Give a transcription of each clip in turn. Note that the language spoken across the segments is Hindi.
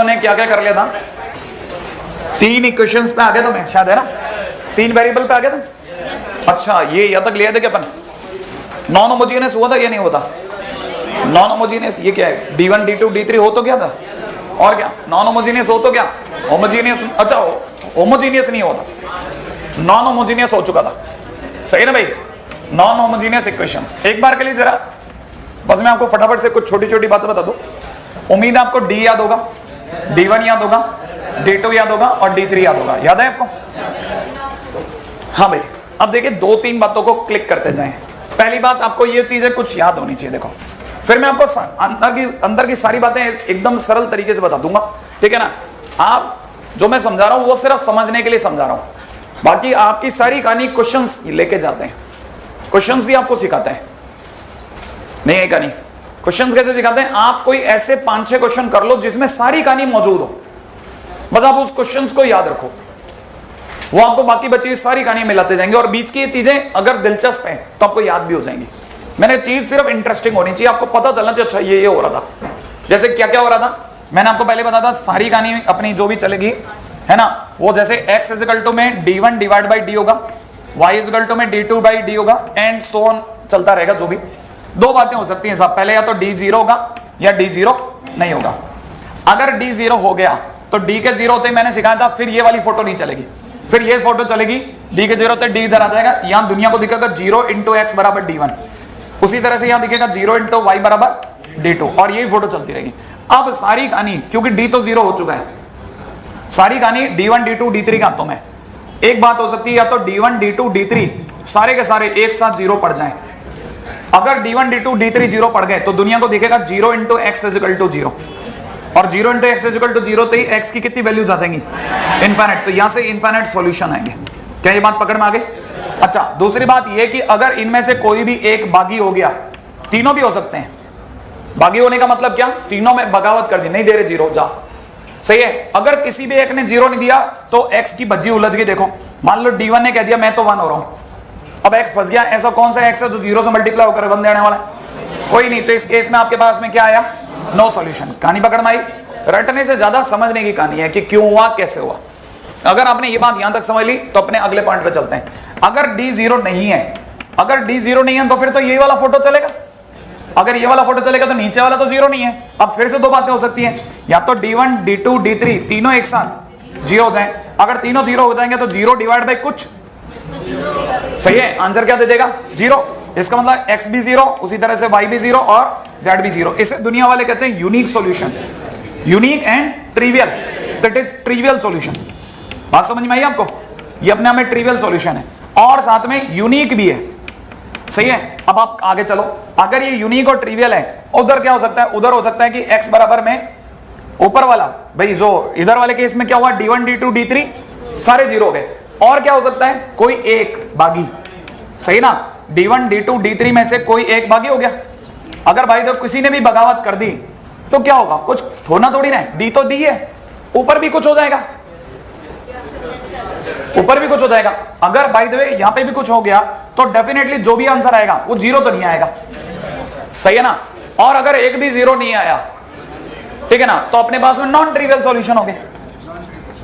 लोगों ने क्या क्या कर लिया था, 3 इक्वेशंस पे आ गए थे मैं शायद, है ना, 3 वेरिएबल पे आ गए थे। अच्छा ये यहाँ तक लिया था क्या अपन, नॉन होमोजेनियस हुआ था या नहीं होता, नॉन होमोजेनियस ये क्या है, D1 D2 D3 हो तो क्या था, और क्या नॉन होमोजेनियस हो तो क्या होमोजेनियस, अच्छा होमोजेनियस नहीं होता, नॉन होमोजेनियस हो चुका था, सही ना भाई, नॉन होमोजेनियस इक्वेशंस। एक बार के लिए जरा बस मैं आपको फटाफट से कुछ छोटी छोटी बातें बता दूं, उम्मीद है आपको D याद होगा, D1 याद होगा, D2 याद होगा और D3 याद होगा, याद है आपको, हाँ भाई। अब देखिए 2-3 बातों को क्लिक करते जाएं। पहली बात आपको ये चीजें कुछ याद होनी चाहिए, देखो फिर मैं आपको अंदर की सारी बातें एकदम सरल तरीके से बता दूंगा, ठीक है ना। आप जो मैं समझा रहा हूं वो सिर्फ समझने के लिए समझा रहा हूं, बाकी आपकी सारी कहानी क्वेश्चंस लेके जाते हैं, क्वेश्चंस ही आपको सिखाते हैं, नहीं है कहानी। क्वेश्चंस कैसे सिखाते हैं, आप कोई ऐसे 5-6 क्वेश्चन कर लो जिसमें सारी कहानी मौजूद हो, बस आप उस क्वेश्चंस को याद रखो, वो आपको बाकी बची सारी कहानी मिलाते जाएंगे, और बीच की ये चीजें अगर दिलचस्प हैं तो आपको याद भी हो जाएंगी। मैंने चीज सिर्फ इंटरेस्टिंग होनी चाहिए, आपको पता चलना चाहिए अच्छा ये हो रहा था। जैसे क्या क्या हो रहा था मैंने आपको पहले बताया था, सारी कहानी अपनी जो भी चलेगी है ना, वो जैसे x इक्वल टू में D1 डिवाइड बाई D होगा, y इक्वल टू में D2 बाई D होगा, एंड सो ऑन चलता रहेगा। जो भी 2 बातें हो सकती हैं साहब, पहले या तो D0 होगा या D0 नहीं होगा। अगर D0 हो गया तो D के 0 होते ही मैंने सिखाया था फिर ये वाली फोटो नहीं चलेगी, फिर ये फोटो चलेगी, D के 0 होते D इधर आ जाएगा, यहां दुनिया को दिखेगा 0 इंटू x बराबर D1, उसी तरह से यहां दिखेगा 0 इंटू y बराबर D2, और यही फोटो चलती रहेगी। अब सारी कहानी, क्योंकि D तो 0 हो चुका है, सारी कहानी D1 D2 D3 के हाथों में। एक बात हो सकती है या तो D1 D2 D3 सारे के सारे एक साथ 0 पड़ जाएं। अगर D1 D2 D3 0 पड़ गए तो दुनिया को दिखेगा 0 इंटू x इक्वल टू 0, और 0 इंटू x इक्वल टू 0 तो ही x की कितनी वैल्यूज आ जाएंगी, इनफाइनाइट, तो यहां से इनफाइनाइट सॉल्यूशन आएंगे। क्या ये बात पकड़ में आ गई। अच्छा दूसरी बात ये कि अगर इनमें से कोई भी एक बागी हो गया, तीनों भी हो सकते हैं, बागी होने का मतलब क्या, तीनों में बगावत कर दी, नहीं दे रहे 0 जा, सही है। अगर किसी भी एक ने 0 नहीं दिया तो x की भज्जी उलझ गई। देखो मान लो D1 ने कह दिया मैं तो 1 हो रहा हूं, अब x फंस गया। ऐसा कौन सा x है जो 0 से मल्टीप्लाई होकर 1 देने वाला है, कोई नहीं। तो इस केस में आपके पास में क्या आया, नो सॉल्यूशन। कहानी पकड़ में आई। रटने से ज्यादा समझने की कहानी है कि क्यों हुआ कैसे हुआ। अगर आपने ये बात यहां तक समझ ली तो अपने अगले पॉइंट पे चलते हैं। अगर D0 नहीं है, अगर D0 नहीं है तो फिर तो यही वाला फोटो चलेगा, अगर ये वाला फोटो चलेगा तो नीचे वाला तो 0 नहीं है। अब फिर से 2 बातें हो सकती हैं, या तो D1 D2 D3 तीनों एक साथ 0 हो जाएं। अगर तीनों 0 हो जाएंगे तो 0 डिवाइड बाई कुछ, सही है। आंसर क्या दे देगा 0। इसका मतलब x भी 0, उसी तरह से y भी 0 और z भी 0। इसे दुनिया वाले कहते हैं unique solution, unique and trivial, that is trivial solution. बात समझ में आई आपको, ये अपने आप में ट्रिवियल सॉल्यूशन है और साथ में यूनिक भी है, सही है। अब आप आगे चलो, अगर ये यूनिक और ट्रिवियल है, उधर क्या हो सकता है, उधर हो सकता है कि x बराबर में ऊपर वाला, भाई जो इधर वाले केस में क्या हुआ, D1 D2 D3 सारे 0 हो गए। और क्या हो सकता है, कोई एक बागी, सही ना, D1 D2 D3 में से कोई एक बागी हो गया। अगर भाई तो किसी ने भी बगावत कर दी तो क्या होगा, कुछ होना थोड़ी ना, D तो D है, ऊपर भी कुछ हो जाएगा, ऊपर भी कुछ हो जाएगा। अगर बाय द वे यहां पे भी कुछ हो गया तो डेफिनेटली जो भी आंसर आएगा वो 0 तो नहीं आएगा, सही है ना। और अगर एक भी 0 नहीं आया, ठीक है ना, तो अपने पास में नॉन ट्रिवियल सॉल्यूशन हो गए।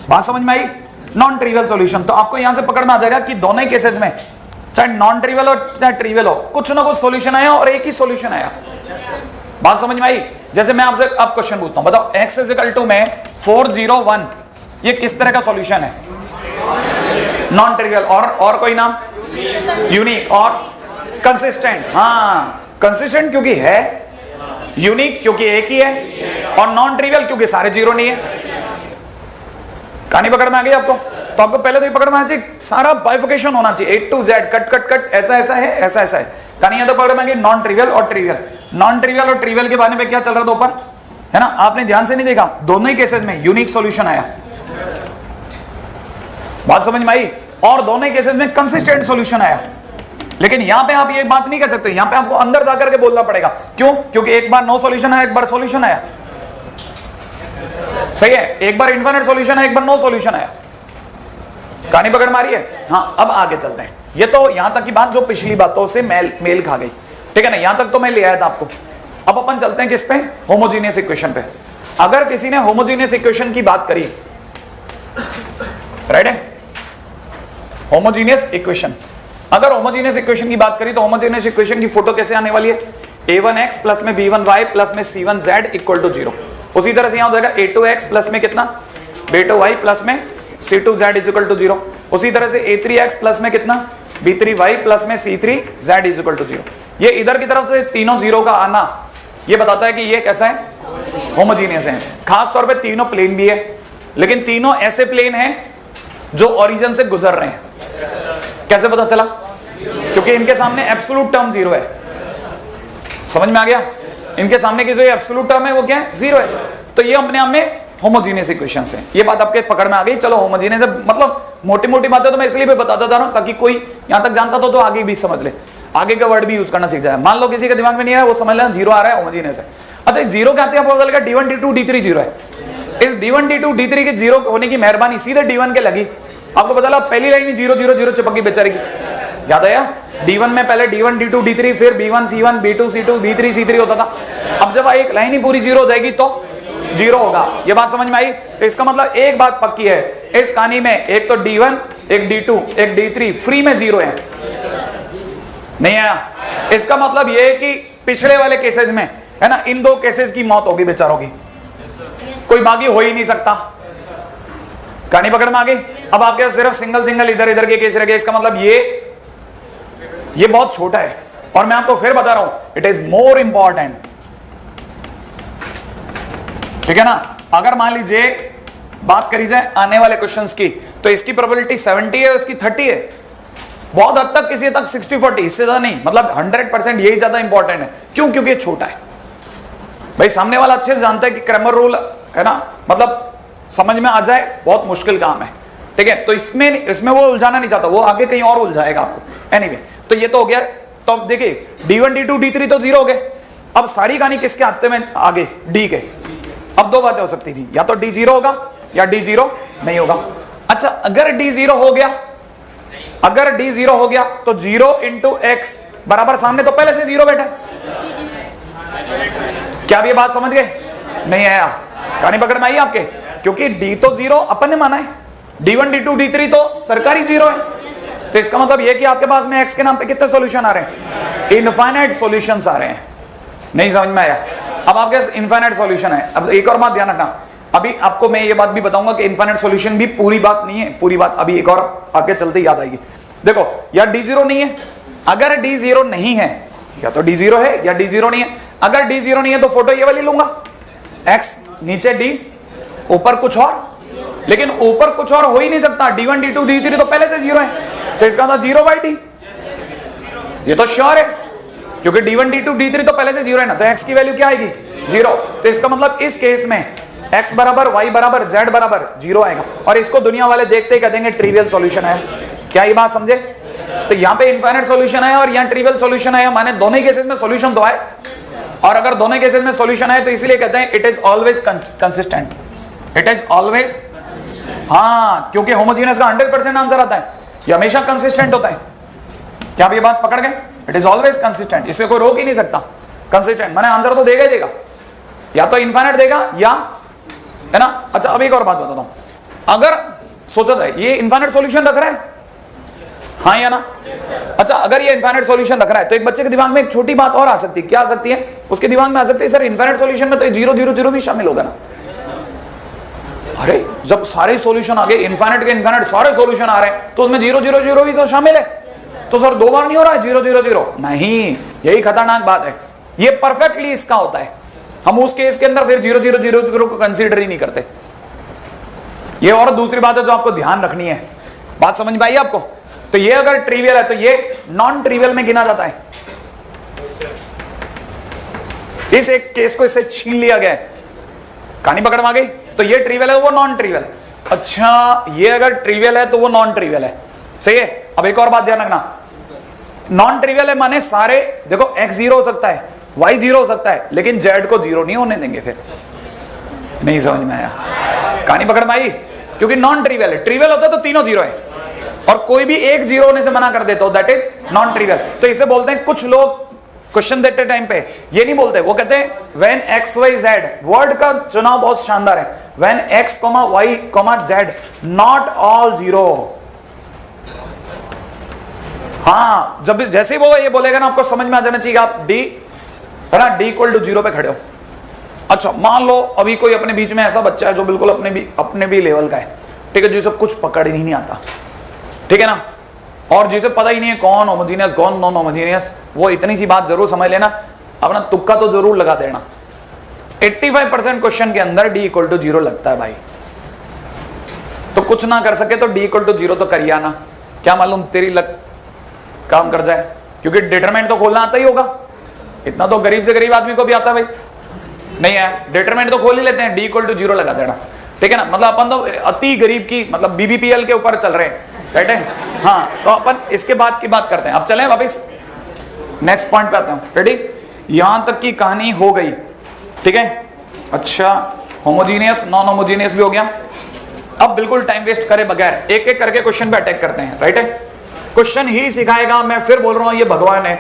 बात समझ में आई, नॉन ट्रिवियल सॉल्यूशन। तो आपको यहां से पकड़ में आ जाएगा कि दोनों ही केसेस में, चाहे नॉन ट्रिवियल हो चाहे ट्रिवियल हो, कुछ ना कुछ सॉल्यूशन आया और एक ही सॉल्यूशन आया। बात समझ में आई। जैसे मैं आपसे अब क्वेश्चन पूछता हूं, बताओ x इक्वल टू में 401 ये किस तरह का सॉल्यूशन है, नॉन ट्रिवियल और कोई नाम, यूनिक और कंसिस्टेंट। हाँ कंसिस्टेंट क्योंकि है, यूनिक क्योंकि एक ही है, और नॉन ट्रिवियल क्योंकि सारे 0 नहीं है। कहानी पकड़ में आ गई आपको। तो आपको पहले तो ये पकड़ में आना चाहिए, सारा बाइफिकेशन होना चाहिए, A to Z, cut cut cut, ऐसा ऐसा है, ऐसा ऐसा है। कहानी यहां तो पकड़ में आ गई, नॉन ट्रिवियल और ट्रिवियल। नॉन ट्रिवियल और ट्रिवियल के बारे में क्या चल रहा था ऊपर, है ना, आपने ध्यान से नहीं देखा, दोनों ही केसेस में यूनिक सॉल्यूशन आया। बात समझ में आई। और दोनों ही केसेस में कंसिस्टेंट सॉल्यूशन आया। लेकिन यहां पे आप ये बात नहीं कर सकते, यहां पे आपको अंदर जाकर के बोलना पड़ेगा। क्यों, क्योंकि एक बार नो सॉल्यूशन आया, एक बार सॉल्यूशन आया, सही है। एक बार इनफाइनाइट सॉल्यूशन है, एक बार नो सॉल्यूशन आया। कहानी पकड़ मारी है। हाँ अब आगे चलते हैं। ये तो यहां तक की बात जो पिछली बातों से मेल खा गई, ठीक है ना, यहां तक तो मैं ले आया था आपको। अब अपन चलते हैं किस पे, होमोजेनियस इक्वेशन पे। अगर किसी ने होमोजीनियस इक्वेशन की बात करी, राइट है, होमोजीनियस इक्वेशन, अगर होमोजीनियस इक्वेशन की बात करी तो होमोजीनियस इक्वेशन की फोटो कैसे आने वाली है? a1x प्लस में b1y प्लस में c1z इक्वल टू 0। उसी तरह से यहां हो जाएगा a2x प्लस में कितना, b2y प्लस में c2z इक्वल टू 0। उसी तरह से a3x प्लस में कितना, b3y प्लस में c3z इक्वल टू 0। ये इधर की तरफ से तीनों जीरो का आना ये बताता है कि ये कैसा है, होमोजीनियस है। खास तौर पे तीनों प्लेन भी है, लेकिन तीनों ऐसे प्लेन हैं जो ओरिजिन से गुजर रहे हैं। कैसे पता चला? क्योंकि इनके सामने एब्सोल्यूट टर्म 0 है। समझ में आ गया? इनके सामने की जो एब्सोल्यूट टर्म है वो क्या है, 0 है। तो ये अपने आप में होमोजीनियस इक्वेशंस है। ये बात आपके पकड़ में आ गई? चलो होमोजीनियस मतलब मोटी मोटी बातें तो मैं इसलिए भी बताता जा रहा हूं ताकि कोई यहां तक जानता तो आगे भी समझ ले, आगे का वर्ड भी यूज करना सीख जाए। मान लो किसी के दिमाग में नहीं आ रहा, वो समझ लेना 0 आ रहा है, होमोजीनियस है। अच्छा, इस 0 के आते हैं आपको d1 d2 d3 0 है। इस d1 d2 d3 के 0 होने की मेहरबानी सीधे d1 के लगी। आपको पता लगा पहली लाइन ही 0 0 0 चिपक गई बेचारे की। याद आया? d1 में पहले d1 d2 d3 फिर b1 c1 b2 c2 b3 c3 होता था। अब जब एक लाइन ही पूरी 0 हो जाएगी तो 0 होगा। ये बात समझ में आई? तो इसका मतलब एक बात पक्की है इस कहानी में, एक तो d1 एक d2 एक d3 फ्री में 0 है। नहीं आया? इसका मतलब ये है कि पिछले वाले केसेस में है ना, इन दो केसेस की मौत होगी बेचारों की, कोई बाकी हो ही नहीं सकता। कहानी पकड़ में आ गई? अब आपके सिर्फ सिंगल सिंगल इधर इधर के केस रह गए। इसका मतलब ये बहुत छोटा है। और मैं आपको फिर बता रहा हूं, इट इज मोर इंपॉर्टेंट। ठीक है ना? अगर मान लीजिए बात करी जाए आने वाले क्वेश्चंस की, तो इसकी प्रोबेबिलिटी 70 है, इसकी 30 है। बहुत हद तक किसी तक 60-40, इससे ज्यादा नहीं, मतलब 100% यही ज्यादा इंपॉर्टेंट है। क्यों? क्योंकि ये छोटा है। भाई सामने वाला अच्छे से जानता है कि क्रैमर रूल है ना, मतलब समझ में आ जाए, बहुत मुश्किल काम है। ठीक है? तो इसमें वो उलझाना नहीं चाहता, वो आगे कहीं और उलझाएगा आपको। एनीवे, तो ये तो हो गया। तो अब देखिए d1 d2 d3 तो 0 हो गए। अब सारी कहानी किसके हाथ में आगे, d के। अब दो बातें हो सकती थी, या तो d 0 होगा या d 0 नहीं होगा। अच्छा, अगर d 0 हो गया, अगर d 0 हो गया तो 0 इंटू एक्स बराबर सामने तो पहले से 0 बैठा है। क्या आप ये बात समझ गए? नहीं आया? कहानी पकड़ में आई आपके? क्योंकि d तो 0 अपन ने माना है, d1 d2 d3 तो सरकारी 0 है। तो इसका मतलब यह कि आपके पास में x के नाम पे कितने सॉल्यूशन आ रहे हैं? इनफाइनाइट सॉल्यूशंस आ रहे हैं। नहीं समझ में आया? अब आपके पास इनफाइनाइट सॉल्यूशन है। अब एक और बात ध्यान रखना, अभी आपको मैं ये बात भी बताऊंगा कि इनफाइनाइट सॉल्यूशन भी पूरी बात नहीं है, पूरी बात अभी एक और आगे चलते याद आएगी। देखो, या d 0 नहीं है, अगर d 0 नहीं है, या तो d 0 है या d 0 नहीं है। अगर d 0 नहीं है तो फोटो ये वाली लूंगा, x नीचे d ऊपर कुछ और, लेकिन ऊपर कुछ और हो ही नहीं सकता। d1 d2 d3 तो पहले से 0 है, तो इसका मतलब 0/d। ये तो श्योर है, क्योंकि d1 d2 d3 तो पहले से 0 है ना, तो x की वैल्यू क्या आएगी? 0। तो इसका मतलब इस केस में x बराबर y बराबर z बराबर 0 आएगा। और इसको दुनिया वाले देखते ही कह देंगे ट्रिवियल सॉल्यूशन है। क्या ये बात समझे? तो यहाँ पे इनफाइनाइट सॉल्यूशन है और यहाँ ट्रिवियल सॉल्यूशन है, माने दोनों केसेस में सॉल्यूशन तो आए। और अगर दोनों केसेस में सॉल्यूशन है तो इसलिए कहते हैं it is always consistent. It is always, हाँ, क्योंकि होमोजीनियस का 100% आंसर आता है, ये हमेशा कंसिस्टेंट होता है। क्या आप ये बात पकड़ गए? इट इज ऑलवेज कंसिस्टेंट, इसे कोई रोक ही नहीं सकता। कंसिस्टेंट माने आंसर तो देगा ही देगा, या तो इनफाइनाइट देगा या, है ना। अच्छा, अब एक और बात बताता हूं, अगर सोचा था ये इनफाइनाइट सॉल्यूशन रख रहा है, हाँ या ना? अच्छा, अगर ये इनफाइनाइट सॉल्यूशन रख रहा है तो एक बच्चे के दिमाग में एक छोटी बात और आ सकती है। क्या आ सकती है? उसके दिमाग में आ सकती है, सर इनफाइनाइट सॉल्यूशन में तो 0 0 0 भी शामिल होगा ना। अरे जब सारे सॉल्यूशन आ गए, इनफाइनाइट के इनफाइनाइट सारे सॉल्यूशन आ रहे हैं, तो उसमें 0 0 0 भी तो शामिल है। तो सर दो बार नहीं हो रहा है 0 0 0? नहीं, यही खतरनाक बात है। ये परफेक्टली इसका होता है। हम उस केस के अंदर फिर 0 0 0 0 को कंसीडर ही नहीं करते। ये और दूसरी बात है जो आपको ध्यान रखनी है। बात समझ में आई आपको? तो ये अगर ट्रिवियल है तो ये नॉन ट्रिवियल में गिना जाता है। इस एक केस को इससे छीन लिया गया है। कहानी पकड़ में आ गई? तो ये ट्रिवियल है, वो नॉन ट्रिवियल है। अच्छा, ये अगर ट्रिवियल है तो वो नॉन ट्रिवियल है। सही है? अब एक और बात ध्यान रखना, नॉन ट्रिवियल है माने सारे, देखो x 0 हो सकता है, y 0 हो सकता है, लेकिन z को 0 नहीं होने देंगे। फिर नहीं समझ में आया? कहानी पकड़ में आई? क्योंकि नॉन ट्रिवियल है। ट्रिवियल होता तो तीनों 0 है, और कोई भी एक 0 होने से मना कर देता हो, दैट इज नॉन ट्रिवियल। तो इसे बोलते हैं, कुछ लोग क्वेश्चन देते टाइम पे ये नहीं बोलते, वो कहते हैं when X Y Z, word का चुनाव बहुत शानदार है, when X comma Y comma Z not all zero. हाँ, जब जैसे ही वो ये बोलेगा ना, आपको समझ में आ जाना चाहिए आप डी है ना, डी इक्वल टू जीरो पे खड़े हो। अच्छा, मान लो अभी कोई अपने बीच में ऐसा बच्चा है जो बिल्कुल अपने भी लेवल का है, ठीक है, जिसे कुछ पकड़ ही नहीं आता, ठीक है ना, और जिसे पता ही नहीं है कौन होमोजीनियस कौन नॉन होमोजीनियस, वो इतनी सी बात जरूर समझ लेना, अपना तुक्का तो जरूर लगा देना। 85% क्वेश्चन के अंदर डी इक्वल टू जीरो लगता है भाई, तो कुछ ना कर सके तो डी इक्वल टू जीरो तो करिए ना, क्या मालूम तेरी लक काम कर जाए, क्योंकि डिटरमिनेंट तो खोलना आता ही होगा, इतना तो गरीब से गरीब आदमी को भी आता है भाई, नहीं है डिटरमिनेंट तो खोल ही लेते हैं, डी इक्वल टू जीरो लगा देना, ठीक है ना, मतलब अपन तो अति गरीब की मतलब बीबीपीएल के ऊपर चल रहे हैं, राइट है। हाँ, तो अपन इसके बाद की बात करते हैं, अब चलें वापस नेक्स्ट पॉइंट पे आते हैं, रेडी, यहां तक की कहानी हो गई, ठीक है। अच्छा, होमोजीनियस नॉन होमोजीनियस भी हो गया, अब बिल्कुल टाइम वेस्ट करे बगैर एक एक करके क्वेश्चन पे अटैक करते हैं, राइट है। क्वेश्चन ही सिखाएगा, मैं फिर बोल रहा हूं ये भगवान है,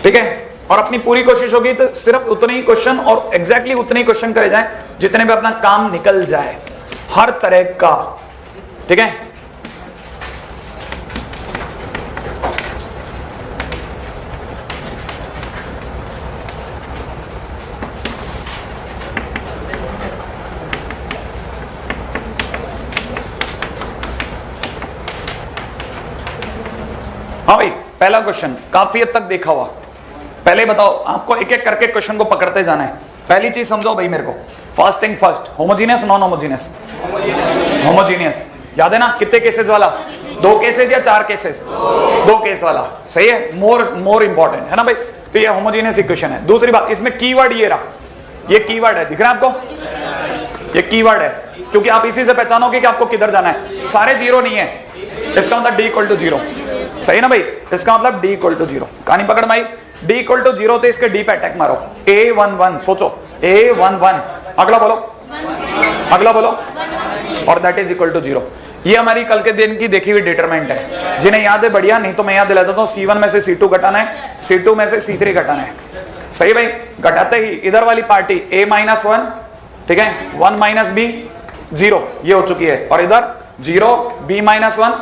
ठीक है, और अपनी पूरी कोशिश होगी तो सिर्फ उतने ही क्वेश्चन और एग्जैक्टली उतने ही क्वेश्चन करे जाएं जितने भी अपना काम निकल जाए, हर तरह का, ठीक है। हाँ भाई, पहला क्वेश्चन काफी हद तक देखा हुआ, पहले बताओ, आपको एक एक करके क्वेश्चन को पकड़ते जाना है। पहली चीज समझो भाई मेरे को, first thing first, homogeneous non homogeneous, homogeneous, याद है ना, कितने केसेस वाला, 2 केसेस या 4 केसेस, 2 केस वाला, सही है, मोर इंपॉर्टेंट है ना भाई, तो ये होमोजीनियस इक्वेशन है। दूसरी बात, इसमें कीवर्ड ये रहा, ये कीवर्ड है, दिख रहा है आपको, ये कीवर्ड है, क्योंकि आप इसी से पहचानोगे कि आपको किधर जाना है, सारे जीरो नहीं है, इसका मतलब डी इक्वल टू जीरो, सही ना भाई, इसका मतलब डी इक्वल टू जीरो, कहानी पकड़ में आई, डी इक्वल टू जीरो, तो इसके डी पे अटैक मारो, A11, सोचो A11, अगला बोलो, अगला बोलो, और that is equal to zero. ये हमारी कल के दिन की देखी हुई डिटरमिनेंट है, जिन्हें याद है बढ़िया, नहीं तो मैं याद दिला देता हूं, C1 में से C2 घटाना है, C2 में से C3 घटाना है, सही भाई, घटाते ही इधर वाली पार्टी A-1, ठीक है, 1 माइनस B 0, ये हो चुकी है, और इधर 0 B-1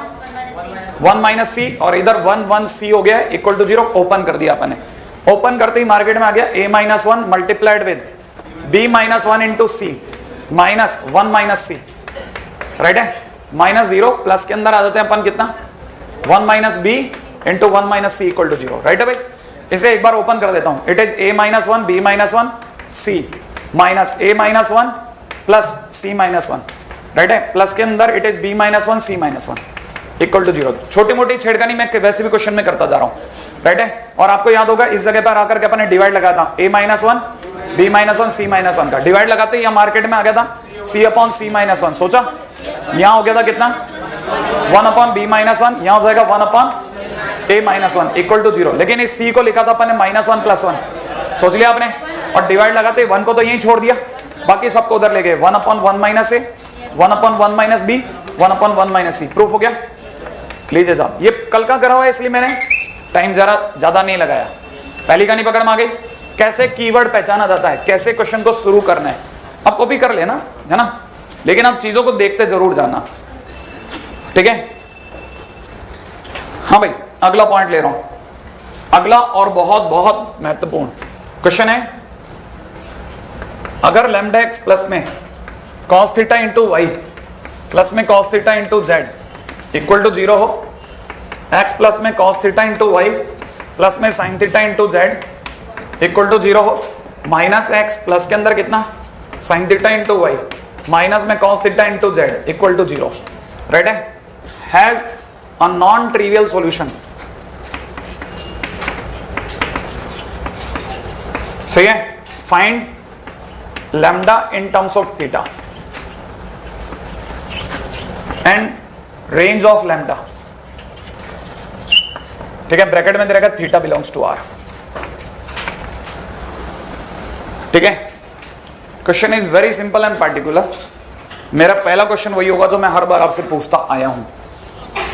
1 माइनस C, और इधर 1 C हो गया इक्वल टू जीरो, ओपन कर दिया अपन ने, ओपन करते ही मार्केट में आ गया A-1 multiplied with B-1 into C minus 1 minus C, right है, माइनस 0 प्लस के अंदर आ जाते हैं अपन कितना, 1 minus B into 1 minus C equal to zero, right है भाई। इसे एक बार ओपन कर देता हूं, it is A-1 B-1 C minus A-1 plus C-1, right है, प्लस के अंदर it is B-1 C-1 equal to zero. छोटी मोटी छेड़खानी मैं वैसे भी क्वेश्चन में करता जा रहा हूं, राइट है, और आपको याद होगा इस जगह पर आकर के अपन ने डिवाइड लगाया था, A-1 B-1 C-1 का डिवाइड लगाते ही मार्केट में आ गया था C/C-1, सोचा यहां हो गया था कितना, 1/B-1, यहां हो जाएगा 1/A-1 इक्वल टू जीरो, लेकिन इस C को लिखा था अपन ने -1 + 1, सोच लिया आपने, और डिवाइड लगाते 1 को तो यहीं छोड़ दिया, बाकी सबको उधर ले गए, 1/1 - A, 1/1 - B, 1/1 - C, प्रूफ हो गया। लीजिए साहब, ये कल का करा हुआ है इसलिए मैंने टाइम जरा ज्यादा नहीं लगाया, पहली कहानी पकड़ में आ गई, कैसे कीवर्ड पहचाना जाता है, कैसे क्वेश्चन को शुरू करना है, अब कॉपी कर लेना है ना, लेकिन आप चीजों को देखते जरूर जाना, ठीक है। हाँ भाई, अगला पॉइंट ले रहा हूं, अगला और बहुत बहुत महत्वपूर्ण क्वेश्चन है, अगर लैम्डा एक्स प्लस में cos theta into Y plus में cos theta into Z equal to zero हो, x प्लस में cos theta into Y plus में sin theta into Z equal to zero हो, माइनस एक्स प्लस के अंदर कितना sin theta into Y minus में cos theta into Z equal to zero, right है, has a non trivial solution, सही है, find lambda in terms of theta and range of lambda, ठीक है, ब्रैकेट में दे रहेगा थीटा बिलोंग्स टू आर, ठीक है। Question is very simple and particular, मेरा पहला क्वेश्चन वही होगा जो मैं हर बार आपसे पूछता आया हूं,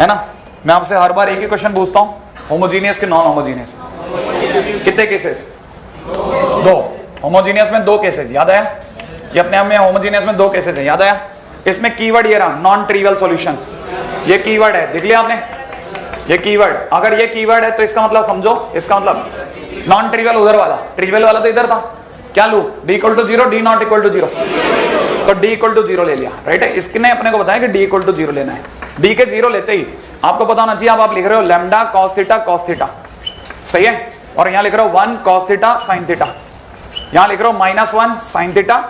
है ना, मैं आपसे हर बार एक ही क्वेश्चन पूछता हूं, होमोजीनियस के नॉन होमोजीनियस, कितने केसेस? दो। होमोजीनियस में दो केसेस, याद आया? ये अपने आप में होमोजीनियस में दो केसेस है, याद आया? इसमें कीवर्ड ये रहा, नॉन ट्रिवियल सॉल्यूशन। ये कीवर्ड है, देख लिया आपने? ये कीवर्ड, अगर ये कीवर्ड है तो इसका मतलब समझो, इसका मतलब नॉन ट्रिवियल उधर वाला, ट्रिवियल वाला तो इधर था। क्या लू? d equal to 0, d not equal to 0, तो d इक्वल टू 0 ले लिया, राइट है? इसने अपने को बताया कि d इक्वल टू 0 लेना है। d के 0 लेते ही आपको पता होना चाहिए, आप लिख रहे हो लैम्डा cos थीटा, सही है? और यहां लिख रहे हो 1 cos थीटा sin थीटा, यहां लिख रहे हो -1 sin theta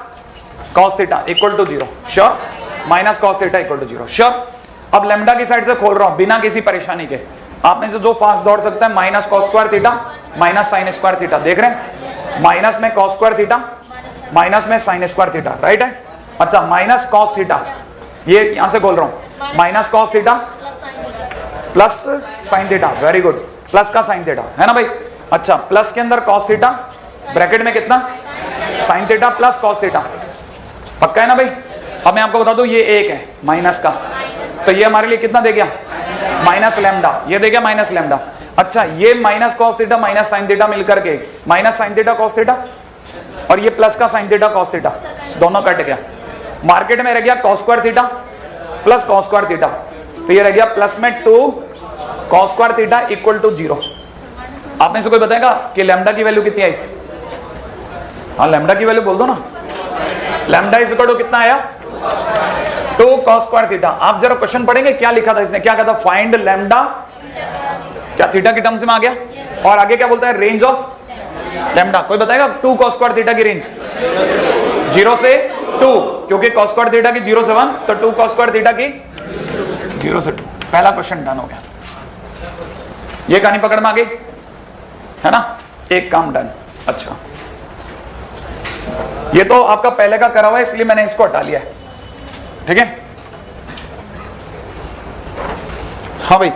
cos theta equal to 0, sure? Minus cos theta equal to 0, sure? अब लैम्डा की साइड से खोल रहा हूं बिना किसी परेशानी के, आप में से जो फास्ट दौड़ सकता है, minus cos square theta minus sin square theta, देख रहे हैं? माइनस में cos स्क्वायर थीटा माइनस में sin स्क्वायर थीटा, राइट है? अच्छा, माइनस cos थीटा, ये यहां से खोल रहा हूं, minus cos theta plus sin theta, very good, plus का sin थीटा है ना भाई? अच्छा, प्लस के अंदर cos थीटा, ब्रैकेट में कितना? sin theta plus cos theta, पक्का है ना भाई? अब मैं आपको बता दूं, ये एक है माइनस का, तो ये हमारे लिए कितना दे गया? माइनस लैम्डा, ये दे गया माइनस लैम्डा। अच्छा, ये minus cos theta minus sin theta मिलकर के minus sin theta cos theta, और ये प्लस का sin थीटा cos थीटा, दोनों कट गया। मार्केट में रह गया cos square theta plus cos square theta, तो ये रह गया प्लस में 2 cos square theta equal to 0। आप में से कोई बताएगा कि लैम्डा की वैल्यू कितनी आई? हाँ, लैम्डा की वैल्यू बोल दो ना। लैम्डा इज इक्वल टू कितना आया? 2 cos स्क्वायर थीटा। आप जरा क्वेश्चन पढ़ेंगे, क्या लिखा था इसने? क्या कहा था? फाइंड लैम्डा, क्या थीटा की टर्म्स में आ गया? और आगे क्या बोलता है? Range of lambda. कोई बताएगा 2 cos स्क्वायर थीटा की रेंज? 0 से 2, क्योंकि cos स्क्वायर थीटा की 0 से 1, तो 2 cos स्क्वायर थीटा की 0 से 2। पहला क्वेश्चन डन हो गया। ये कहानी पकड़ में आ गई है ना? एक काम डन। अच्छा, ये तो आपका पहले का करा हुआ है, इसलिए मैंने इसको हटा लिया है, ठीक है? हाँ भाई,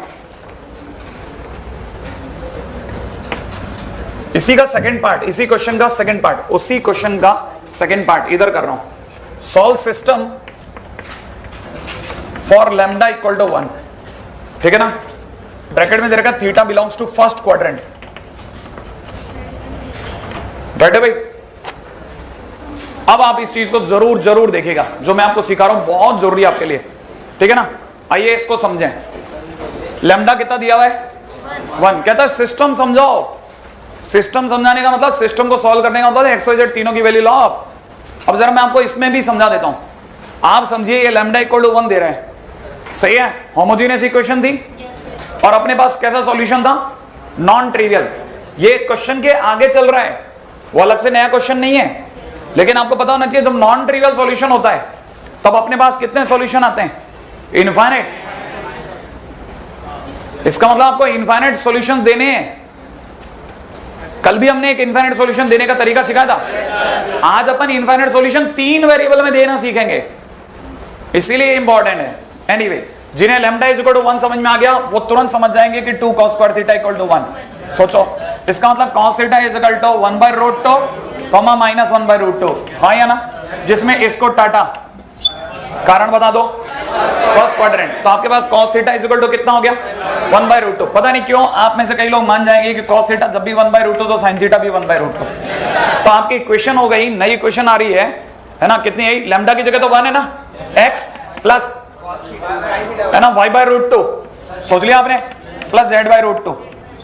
इसी का सेकंड पार्ट, इसी क्वेश्चन का सेकंड पार्ट, उसी क्वेश्चन का सेकंड पार्ट इधर कर रहा हूं। Solve system for lambda equal to 1, ठीक है ना? ब्रैकेट में दे रखा theta belongs to first quadrant, right है भाई? अब आप इस चीज को जरूर जरूर देखिएगा, जो मैं आपको सिखा रहा हूं बहुत जरूरी है आपके लिए, ठीक है ना? आइए इसको समझें। लैम्डा कितना दिया हुआ है? 1। कहता है सिस्टम समझाओ। सिस्टम समझाने का मतलब, सिस्टम को सॉल्व करने का मतलब एक्स वाई जेड तीनों की वैल्यू लाओ आप। अब जरा मैं आपको इसमें भी समझा देता हूं। आप समझिए, ये लैम्डा इक्वल टू 1 दे रहे हैं, सही है? होमोजेनियस इक्वेशन थी और अपने पास कैसा सॉल्यूशन था? Non trivial. ये क्वेश्चन के आगे चल रहा है, वो अलग से नया क्वेश्चन नहीं है, लेकिन आपको पता होना चाहिए जब नॉन ट्रिवियल सॉल्यूशन होता है तब अपने पास कितने सॉल्यूशन आते हैं? इनफाइनाइट। इसका मतलब आपको इनफाइनाइट सॉल्यूशन देने हैं। कल भी हमने एक इनफाइनाइट सॉल्यूशन देने का तरीका सिखाया था। आज अपन इनफाइनाइट सॉल्यूशन 3 वेरिएबल में देना सीखेंगे, इसीलिए इंपॉर्टेंट है। एनीवे, जिन्हें लैम्डा इज इक्वल टू 1 समझ में आ गया वो तुरंत समझ जाएंगे कि 2 cos square theta equal to 1। सोचो, इसका मतलब cos theta is equal to 1/√2 comma minus 1/√2, हाँ या ना? जिसमें इसको टाटा, कारण बता दो, फर्स्ट क्वाड्रेंट, तो आपके पास cos theta is equal to कितना हो गया? 1/√2। पता नहीं क्यों आप में से कई लोग मान जाएंगे कि cos थीटा जब भी 1/√2 तो sin थीटा भी 1/√2। तो आपकी इक्वेशन हो गई, नई इक्वेशन आ रही है ना? कितनी आई? लैम्डा की जगह तो 1 है ना? x प्लस है ना y/√2, सोच लिया आपने, प्लस z/√2,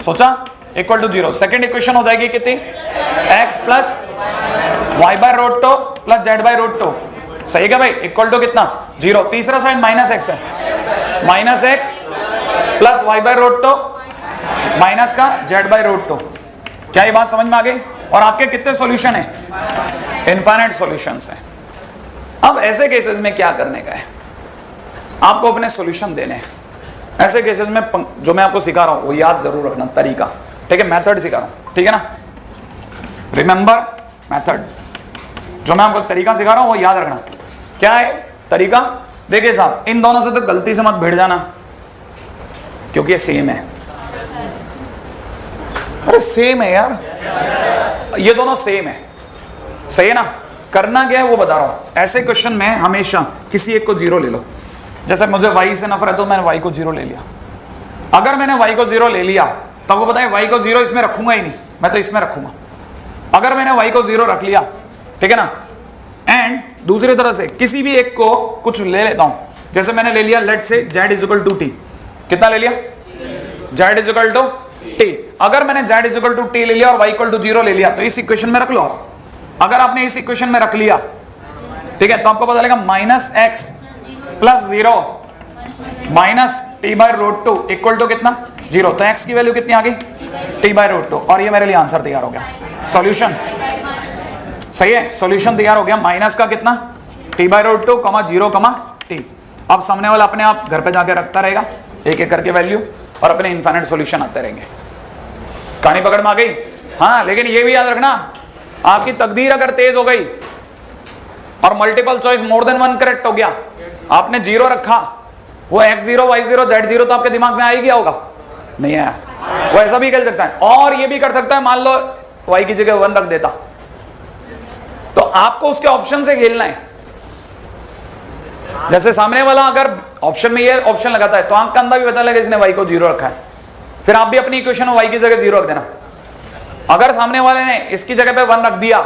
सोचा, इक्वल टू 0। सेकेंड इक्वेशन हो जाएगी कितनी? x plus y/√2 plus z/√2, सही है भाई? इक्वल टू कितना? 0। तीसरा साइड माइनस x है, minus x plus y/√2 minus का z/√2। क्या ये बात समझ में आ गई? और आपके कितने सॉल्यूशन है? इनफाइनाइट सॉल्यूशंस हैं। अब ऐसे केसेस में क्या करने का है? आपको अपने सॉल्यूशन देने हैं। ऐसे केसेस में जो मैं आपको सिखा रहा हूं वो याद जरूर रखना, तरीका, ठीक है? मेथड सिखा रहा हूं, ठीक है ना? रिमेंबर मेथड, जो मैं आपको तरीका सिखा रहा हूं वो याद रखना। क्या है तरीका? देखिए साहब, इन दोनों से तो गलती से मत भिड़ जाना, क्योंकि ये सेम है। अरे सेम है यार, ये दोनों सेम है, सही है ना? करना क्या है वो बता रहा हूं। ऐसे क्वेश्चन में हमेशा किसी एक को 0 ले लो। जैसे मुझे y से नफरत है तो मैंने y को 0 ले लिया। अगर मैंने y को 0 ले लिया तो आपको पता है y को 0 इसमें रखूंगा ही नहीं, मैं तो इसमें रखूंगा। अगर मैंने y को 0 रख लिया, ठीक है ना, एंड दूसरी तरह से किसी भी एक को कुछ ले लेता हूं, जैसे मैंने ले लिया लेट से z इक्वल टू टी, कितना ले लिया, z इक्वल टू टी। अगर मैंने z इक्वल टू टी ले लिया और y इक्वल टू 0 ले लिया, तो इस इक्वेशन में रख लो आप। अगर आपने इस इक्वेशन में रख लिया, ठीक है, तो आपको पता लगेगा minus X plus 0 minus T by root 2 equal to कितना, 0। तो x की वैल्यू कितनी आ गई, टी बाई रूट 2, और ये मेरे लिए आंसर तैयार हो गया, सॉल्यूशन। सही है, सॉल्यूशन तैयार हो गया। माइनस का कितना, टी बाई रूट 2 कमा 0 कमा टी। अब सामने वाला अपने आप घर पे जाके रखता रहेगा एक एक करके वैल्यू, और अपने इनफाइनाइट सॉल्यूशन आते रहेंगे। कहानी पकड़ में आ गई। हाँ, लेकिन ये भी याद रखना, आपकी तकदीर अगर तेज हो गई और multiple choice more than 1 correct हो गया, आपने 0 रखा, वो x0 y0 z0 तो आपके दिमाग में आ ही गया होगा, नहीं आया। वो ऐसा भी कर सकता है, और ये भी कर सकता है, मान लो y की जगह 1 रख देता, तो आपको उसके ऑप्शन से खेलना है। जैसे सामने वाला अगर ऑप्शन में ये ऑप्शन लगाता है, तो आंख का अंधा भी पता लगेगा इसने y को 0 रखा है, फिर आप भी अपनी इक्वेशन में y की जगह 0 रख देना। अगर सामने वाले ने इसकी जगह पे 1 रख दिया,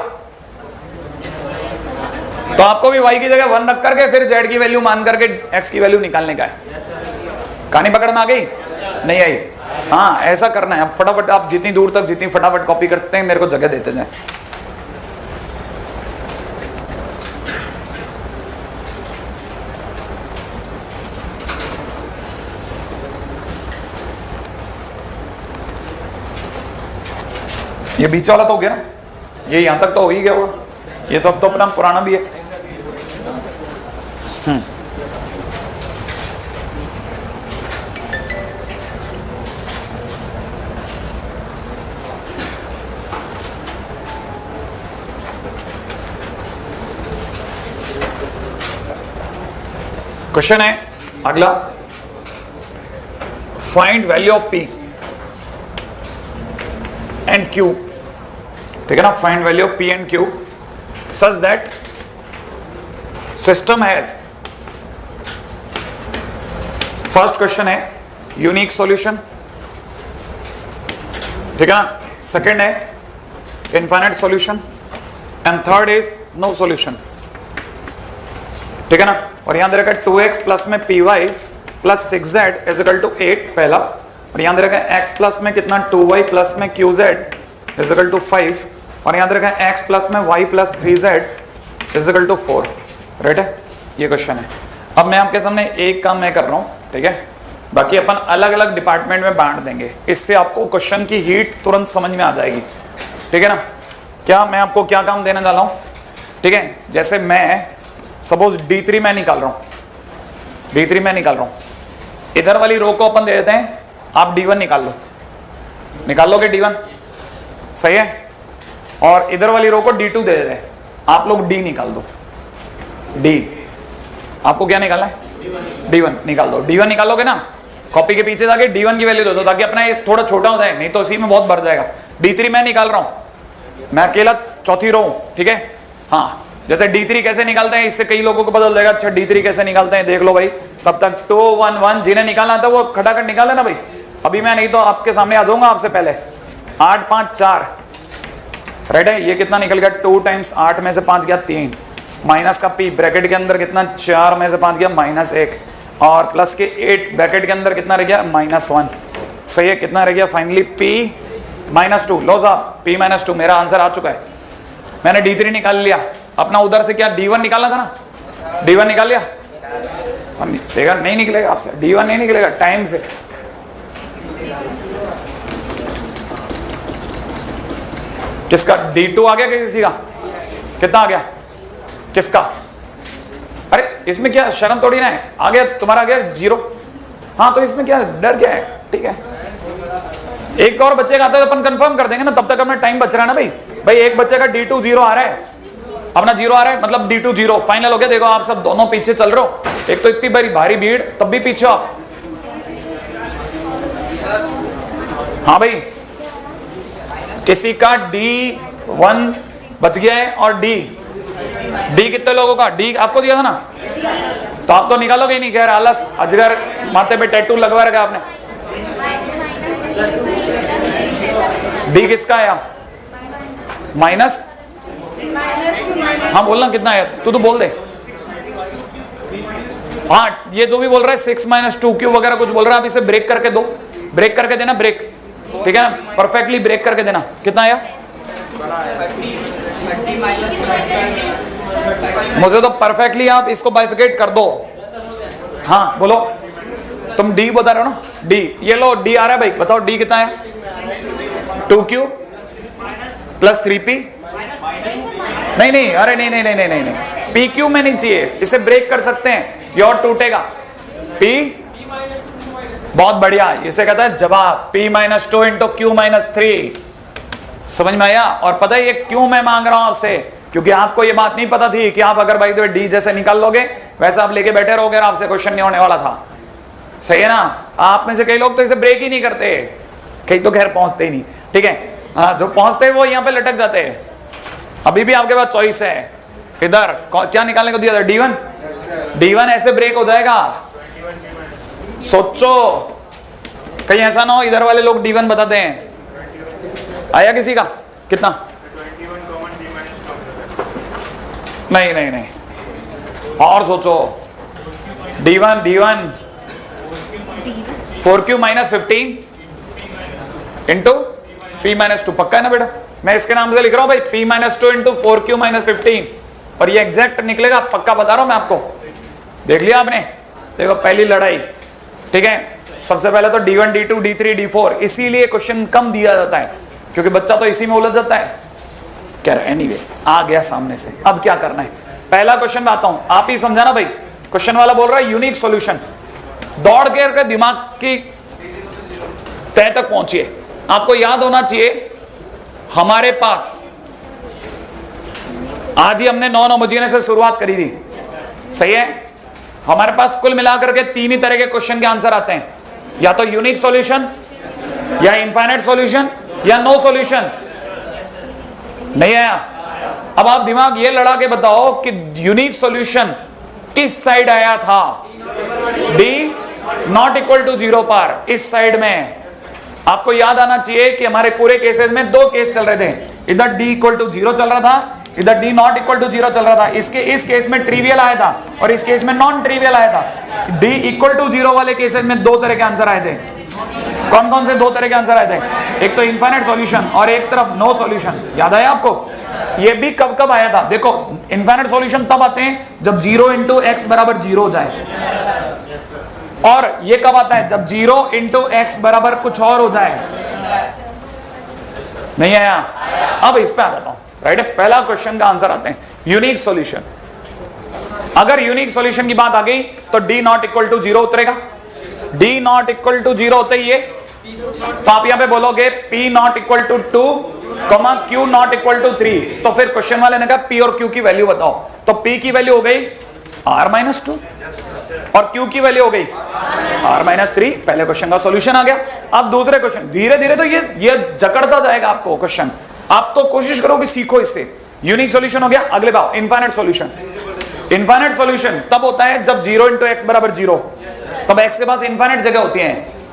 तो आपको भी y की जगह 1 रख करके फिर z की वैल्यू मान करके x की वैल्यू निकालने का है। कहानी पकड़ में आ गई, नहीं आई। हाँ, ऐसा करना है। फटाफट आप जितनी दूर तक जितनी फटाफट कॉपी करते हैं, मेरे को जगह देते जाए। ये बीच वाला तो हो गया ना, ये यहां तक तो हो ही गया होगा, ये सब तो अपना पुराना भी है। क्वेश्चन है अगला, find value of P and Q, ठीक है ना, find value of P and Q such that system has, first question है यूनिक सॉल्यूशन, ठीक है ना, सेकंड है infinite solution, and third is no solution, ठीक है ना। और यहां दे रखा है 2x प्लस में py plus 6z is equal to 8 पहला, और यहां दे रखा है x प्लस में कितना 2y प्लस में qz इज इक्वल टू 5, और यहां दे रखा है x प्लस में y plus 3z is equal to 4। Right है, ये क्वेश्चन है। अब मैं आपके सामने एक काम मैं कर रहा हूं, ठीक है, बाकी अपन अलग अलग डिपार्टमेंट में बांट देंगे, इससे आपको क्वेश्चन की हीट तुरंत समझ में आ जाएगी, ठीक है ना। क्या मैं आपको क्या काम देने वाला हूं, ठीक है, जैसे मैं सपोज D3 में निकाल रहा हूं, D3 में निकाल रहा हूं, इधर वाली रो को अपन दे देते हैं, आप D1 निकाल लो, निकाल लोगे D1, सही है, और इधर वाली रो को D2 दे देते हैं, आप लोग D निकाल दो, D, आपको क्या निकालना है, D1 निकाल दो। D1 निकालोगे ना, कॉपी के पीछे जाके D1 की वैल्यू दे दो, ताकि अपना ये थोड़ा छोटा हो जाए, नहीं तो इसी में बहुत बढ़ जाएगा। D3 मैं निकाल रहा हूं, मैं अकेला चौथी रो हूं, ठीक है। हाँ, जैसे D3 कैसे निकालते हैं, इससे कई लोगों को पता चलेगा, अच्छा D3 कैसे निकालते हैं, देख लो भाई। तब तक 2 1 1 जिन्हें निकालना था वो खटाखट निकाले ना भाई। अभी मैं नहीं तो आपके सामने आ जाऊंगा आपसे पहले। 8 5 4, राइट है, ये कितना निकल गया, 2 टाइम्स 8 में से 5 गया 3, माइनस का P ब्रैकेट के अंदर कितना 4 में से 5 गया -1, और प्लस के 8 ब्रैकेट के अंदर कितना रह गया -1, सही है, कितना रह गया फाइनली P -2। लो साहब, P -2 मेरा आंसर आ चुका है। मैंने D3 निकाल लिया, अपना उधर से क्या D1 निकालना था ना, D1 निकाल लिया, देखा नहीं निकलेगा आपसे, D1 नहीं निकलेगा टाइम से। किसका D2 आ गया, किसी का कितना आ गया, किसका, अरे इसमें क्या शर्म थोड़ी ना है, आ गया तुम्हारा, आ गया 0। हाँ, तो इसमें क्या डर क्या है, ठीक है। एक और बच्चे का आता है तो अपन कंफर्म कर देंगे ना, तब तक अपना टाइम बच रहा है ना भाई। भाई एक बच्चे का D2 0 आ रहा है, अपना 0 आ रहा है, मतलब D2 0 फाइनल हो गया। देखो आप सब दोनों पीछे चल रहे हो, एक तो इतनी बड़ी भारी भीड़, तब भी पीछे आप। हाँ भाई, किसी का D1 बच गया है, और D कितने लोगों का, D आपको दिया था ना, तो आप तो निकालोगे ही नहीं, कह रहे आलस अजगर, माथे पे टैटू लगवा रखा आपने। डी किसका आया? माइनस, हाँ बोलना कितना है, तू तो बोल दे। हाँ ये जो भी बोल रहा है 6 - 2q वगैरह कुछ बोल रहा है, आप इसे ब्रेक करके दो, ब्रेक करके देना, ब्रेक, ठीक है ना, परफेक्टली ब्रेक करके देना। कितना आया? मुझे तो परफेक्टली आप इसको बाइफिकेट कर दो। हाँ बोलो, तुम डी बता रहे हो ना, डी, ये लो डी आ रहा है भाई, बताओ डी कितना है? 2q प्लस 3p, नहीं नहीं, अरे नहीं नहीं नहीं नहीं नहीं, pq में नहीं चाहिए, इसे ब्रेक कर सकते हैं, ये और टूटेगा। p, बहुत बढ़िया, इसे कहता है जवाब, p - 2 × q - 3। समझ में आया? और पता है ये क्यों मैं मांग रहा हूं आपसे, क्योंकि आपको ये बात नहीं पता थी कि आप अगर भाई डी जैसे निकाल लोगे वैसे आप लेके बैठे रहोगे और आपसे क्वेश्चन नहीं होने वाला था। सही है ना? आप में से कई लोग तो इसे ब्रेक ही नहीं करते, कई तो खैर पहुंचते ही नहीं, ठीक है। हाँ जो पहुंचते हैं वो यहाँ पे लटक जाते हैं। अभी भी आपके पास चॉइस है, इधर क्या निकालने को दिया था? D1, D1 ऐसे ब्रेक हो जाएगा। सोचो कहीं ऐसा ना हो इधर वाले लोग D1 बताते हैं। आया किसी का? कितना? नहीं नहीं नहीं, और सोचो, D1 4q - 15 इंटू p - 2, पक्का है ना बेटा? मैं इसके नाम से लिख रहा हूं भाई, p - 2 इंटू 4q - 15, और ये एग्जैक्ट निकलेगा, पक्का बता रहा हूं मैं आपको। देख लिया आपने? देखो पहली लड़ाई, ठीक है। सबसे पहले तो D1 D2 D3 D4, इसीलिए क्वेश्चन कम दिया जाता है क्योंकि बच्चा तो इसी में उलझ जाता है। क्या एनीवे आ गया सामने से, अब क्या करना है? पहला क्वेश्चन में आता हूं, आप ही समझाना भाई। क्वेश्चन वाला बोल रहा है यूनिक सॉल्यूशन, दौड़ के दिमाग की तह तक पहुंचिए। आपको याद होना चाहिए हमारे पास आज ही हमने नॉन होमोजेनियस से शुरुआत करी थी, सही है। हमारे पास कुल मिलाकर के 3 ही तरह के क्वेश्चन के आंसर आते हैं, या तो यूनिक सॉल्यूशन, या इनफाइनाइट सॉल्यूशन, या नो सॉल्यूशन। नहीं आया? अब आप दिमाग ये लड़ा के बताओ कि यूनिक सॉल्यूशन किस साइड आया था? डी नॉट इक्वल टू 0 पर, इस साइड में। आपको याद आना चाहिए कि हमारे पूरे केसेस में 2 केस चल रहे थे, इधर d इक्वल टू 0 चल रहा था, इधर d नॉट इक्वल टू 0 चल रहा था। इस केस में ट्रिवियल आया था और इस केस में नॉन ट्रिवियल आया था। d इक्वल टू 0 वाले केसेस में 2 तरह के आंसर आए थे। कौन कौन से 2 तरह के आंसर आए थे? एक तो इनफाइनाइट सॉल्यूशन और एक तरफ नो सॉल्यूशन। याद आया आपको? ये भी कब कब आया था? देखो इनफाइनाइट सॉल्यूशन तब आते हैं जब 0 × x = 0 हो जाए, और ये कब आता है? जब 0 × x = कुछ और हो जाए। नहीं आया? अब इस पे आ जाता हूं, राइट है। पहला क्वेश्चन का आंसर आते हैं यूनिक सॉल्यूशन। अगर यूनिक सॉल्यूशन की बात आ गई तो d नॉट इक्वल टू 0 उतरेगा। d नॉट इक्वल टू 0 होते ही ये, तो आप यहां पे बोलोगे p not equal to 2, q not equal to 3। तो फिर क्वेश्चन वाले ने कहा p और q की वैल्यू बताओ, तो p की वैल्यू हो गई r - 2 और q की वैल्यू हो गई r - 3। पहले क्वेश्चन का सॉल्यूशन आ गया। अब दूसरे क्वेश्चन, धीरे धीरे तो ये जकड़ता जाएगा आपको क्वेश्चन, आप तो कोशिश करो कि सीखो इससे। यूनिक सॉल्यूशन हो गया, अगले बार इनफाइनाइट सॉल्यूशन। इनफाइनाइट सॉल्यूशन तब होता है जब 0 × x = 0, तब x के पास इनफाइनाइट जगह होती है,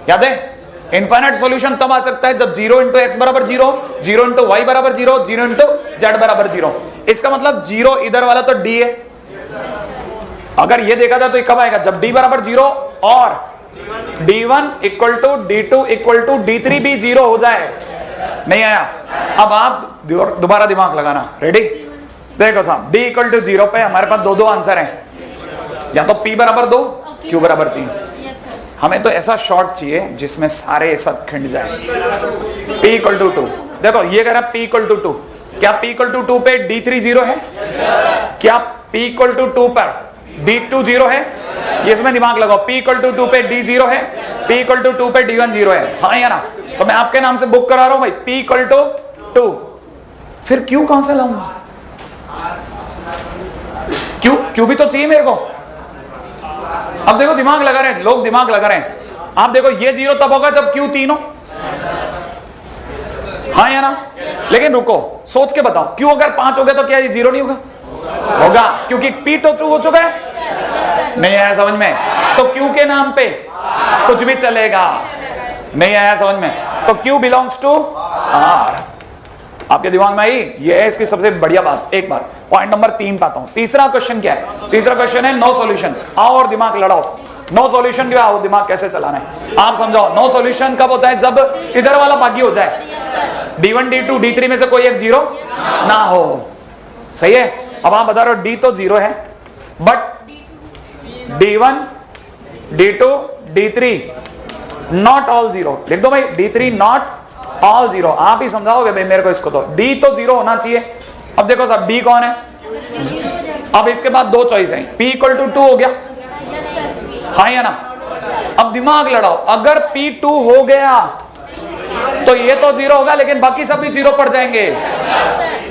याद है। इनफाइनाइट सॉल्यूशन तब आ सकता है जब 0 × x = 0, 0 × y = 0, 0 × z = 0। इसका मतलब 0 इधर वाला तो d है। अगर ये देखा जाए तो ये कब आएगा? जब d = 0 और d1 = d2 = d3 भी 0 हो जाए। नहीं आया? अब आप दोबारा दिमाग लगाना, रेडी? देखो साहब, d = 0 पे हमारे पास दो आंसर हैं, या तो p = 2, q = 3। हमें तो ऐसा शॉर्ट चाहिए जिसमें सारे एक साथ खिंड जाए। p = 2, देखो ये कह रहा p = 2, क्या p = 2 पे d3 0 है? क्या p = 2 पर d2 0 है? ये इसमें दिमाग लगाओ। p = 2 पे d 0 है, p = 2 पे d1 0 है, हाँ या ना? तो मैं आपके नाम से बुक करा रहा हूं भाई, p = 2। फिर q कहां से लाऊंगा? q भी तो चाहिए मेरे को। अब देखो दिमाग लगा रहे हैं लोग, दिमाग लगा रहे हैं। आप देखो ये 0 तब होगा जब q 3 हो, हाँ या ना? लेकिन रुको, सोच के बताओ, q अगर 5 हो गया तो क्या ये 0 नहीं होगा? होगा, क्योंकि p तो 2 हो चुका है। नहीं आया समझ में? तो q के नाम पे कुछ भी चलेगा। नहीं आया समझ में? तो Q बिलोंग्स टू R। आपके दिमाग में आई? ये है इसकी सबसे बढ़िया बात। एक बार पॉइंट नंबर 3 पे आता हूं। तीसरा क्वेश्चन क्या है? तीसरा क्वेश्चन है नो सॉल्यूशन। आओ और दिमाग लड़ाओ। नो सॉल्यूशन क्या आओ, दिमाग कैसे चलाना है आप समझाओ। नो सॉल्यूशन कब होता है? जब इधर वाला बाकी हो जाए, D1 D2 D3 में से कोई एक जीरो ना हो। सही है? अब आप बता रहे हो D तो जीरो है, but D1 D2 D3 not all zero. लिख दो भाई, D3 नॉट ऑल जीरो। आप ही समझाओगे भाई मेरे को इसको। तो D तो जीरो होना चाहिए। अब देखो साहब D कौन है? अब इसके बाद दो चॉइस है, P इक्वल टू 2 हो गया, हाँ या ना? अब दिमाग लड़ाओ, अगर P2 हो गया तो ये तो जीरो होगा, लेकिन बाकी सब भी जीरो पड़ जाएंगे।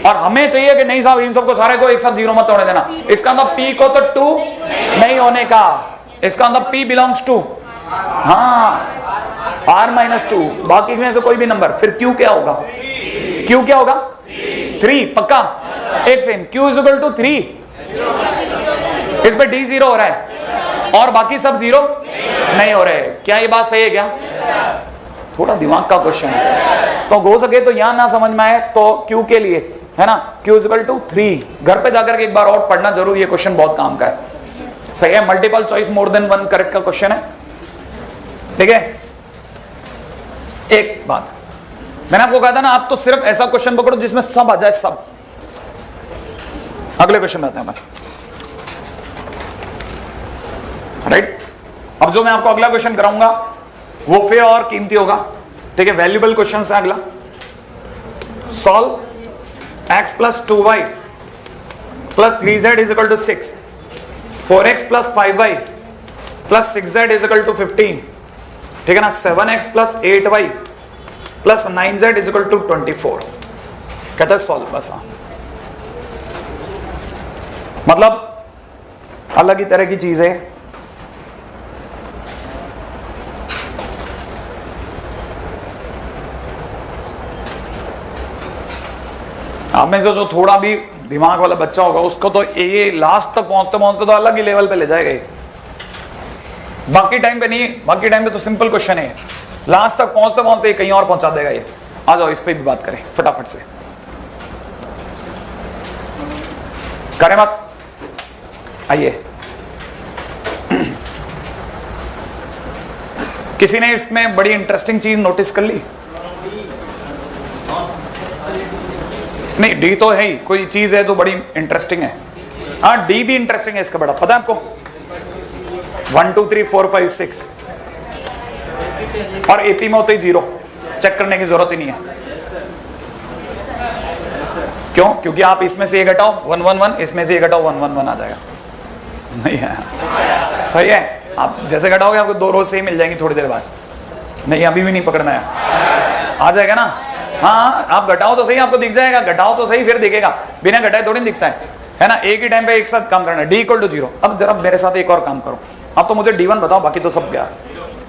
और हमें चाहिए कि नहीं साहब इन सबको सारे को एक साथ जीरो मत होने देना। इसका मतलब P को तो 2 नहीं होने का, इसका मतलब P बिलोंग्स टू हाँ R-2, बाकी में से कोई भी नंबर। फिर Q क्या होगा? Q क्या होगा? 3 पक्का। एक second, Q is equal to 3, इस पे D जीरो हो रहा है और बाकी सब जीरो नहीं हो रहे। क्या ये बात सही है क्या? थोड़ा दिमाग का क्वेश्चन है, तो हो सके तो यहां ना समझ में आए तो Q के लिए है ना, Q इज इक्वल टू 3। घर पे जाकर के एक बार और पढ़ना जरूर, ये क्वेश्चन बहुत काम का है। सही है? Multiple choice more than one correct का क्वेश्चन है। ठीक है? एक बात मैंने आपको कहा था ना, आप तो सिर्फ ऐसा क्वेश्चन पकड़ो जिसमें सब आ जाए, सब। अगले क्वेश्चन में आते हैं राइट। अब जो मैं आपको अगला क्वेश्चन कराऊंगा वो फिर और कीमती होगा। ठीक है? वैल्यूबल क्वेश्चन है अगला। Solve x plus 2y plus 3z is equal to 6, 4x plus 5y plus 6z is equal to 15। ठीक है ना? 7x plus 8y plus 9z is equal to 24। कहता है सॉल्व। बस हाँ, मतलब अलग ही तरह की चीज है। आप में से जो थोड़ा भी दिमाग वाला बच्चा होगा उसको तो ये लास्ट तक पहुंचते पहुंचते तो अलग ही लेवल पे ले जाएगा ये। बाकी टाइम पे नहीं, बाकी टाइम पे तो सिंपल क्वेश्चन है, लास्ट तक पहुंचते पहुंचते कहीं और पहुंचा देगा ये। आ जाओ इस पे भी बात करें फटाफट से। करें बात? आइए, किसी ने इसमें बड़ी इंटरेस्टिंग चीज नोटिस कर ली? नहीं, डी तो है ही, कोई चीज है जो बड़ी इंटरेस्टिंग है। हाँ, डी भी इंटरेस्टिंग है इसका बड़ा, पता है आपको? 1 2 3 4 5 6 और एपी में होते ही 0, चेक करने की जरूरत ही नहीं है। क्यों? क्योंकि आप इसमें से ये घटाओ 1 1 1, इसमें से ये घटाओ 1 1 1 आ जाएगा। नहीं है? सही है? आप जैसे घटाओगे आपको 2 रोज से ही मिल जाएंगी थोड़ी देर बाद। नहीं, अभी भी नहीं पकड़ना है, आ जाएगा ना? हाँ, आप घटाओ तो सही, आपको दिख जाएगा। घटाओ तो सही, फिर दिखेगा। बिना घटाए थोड़ी दिखता है ना? एक ही टाइम पे एक साथ काम करना है। D equal to 0। अब जरा मेरे साथ एक और काम करो। अब तो मुझे D1 बताओ, बाकी तो सब क्या।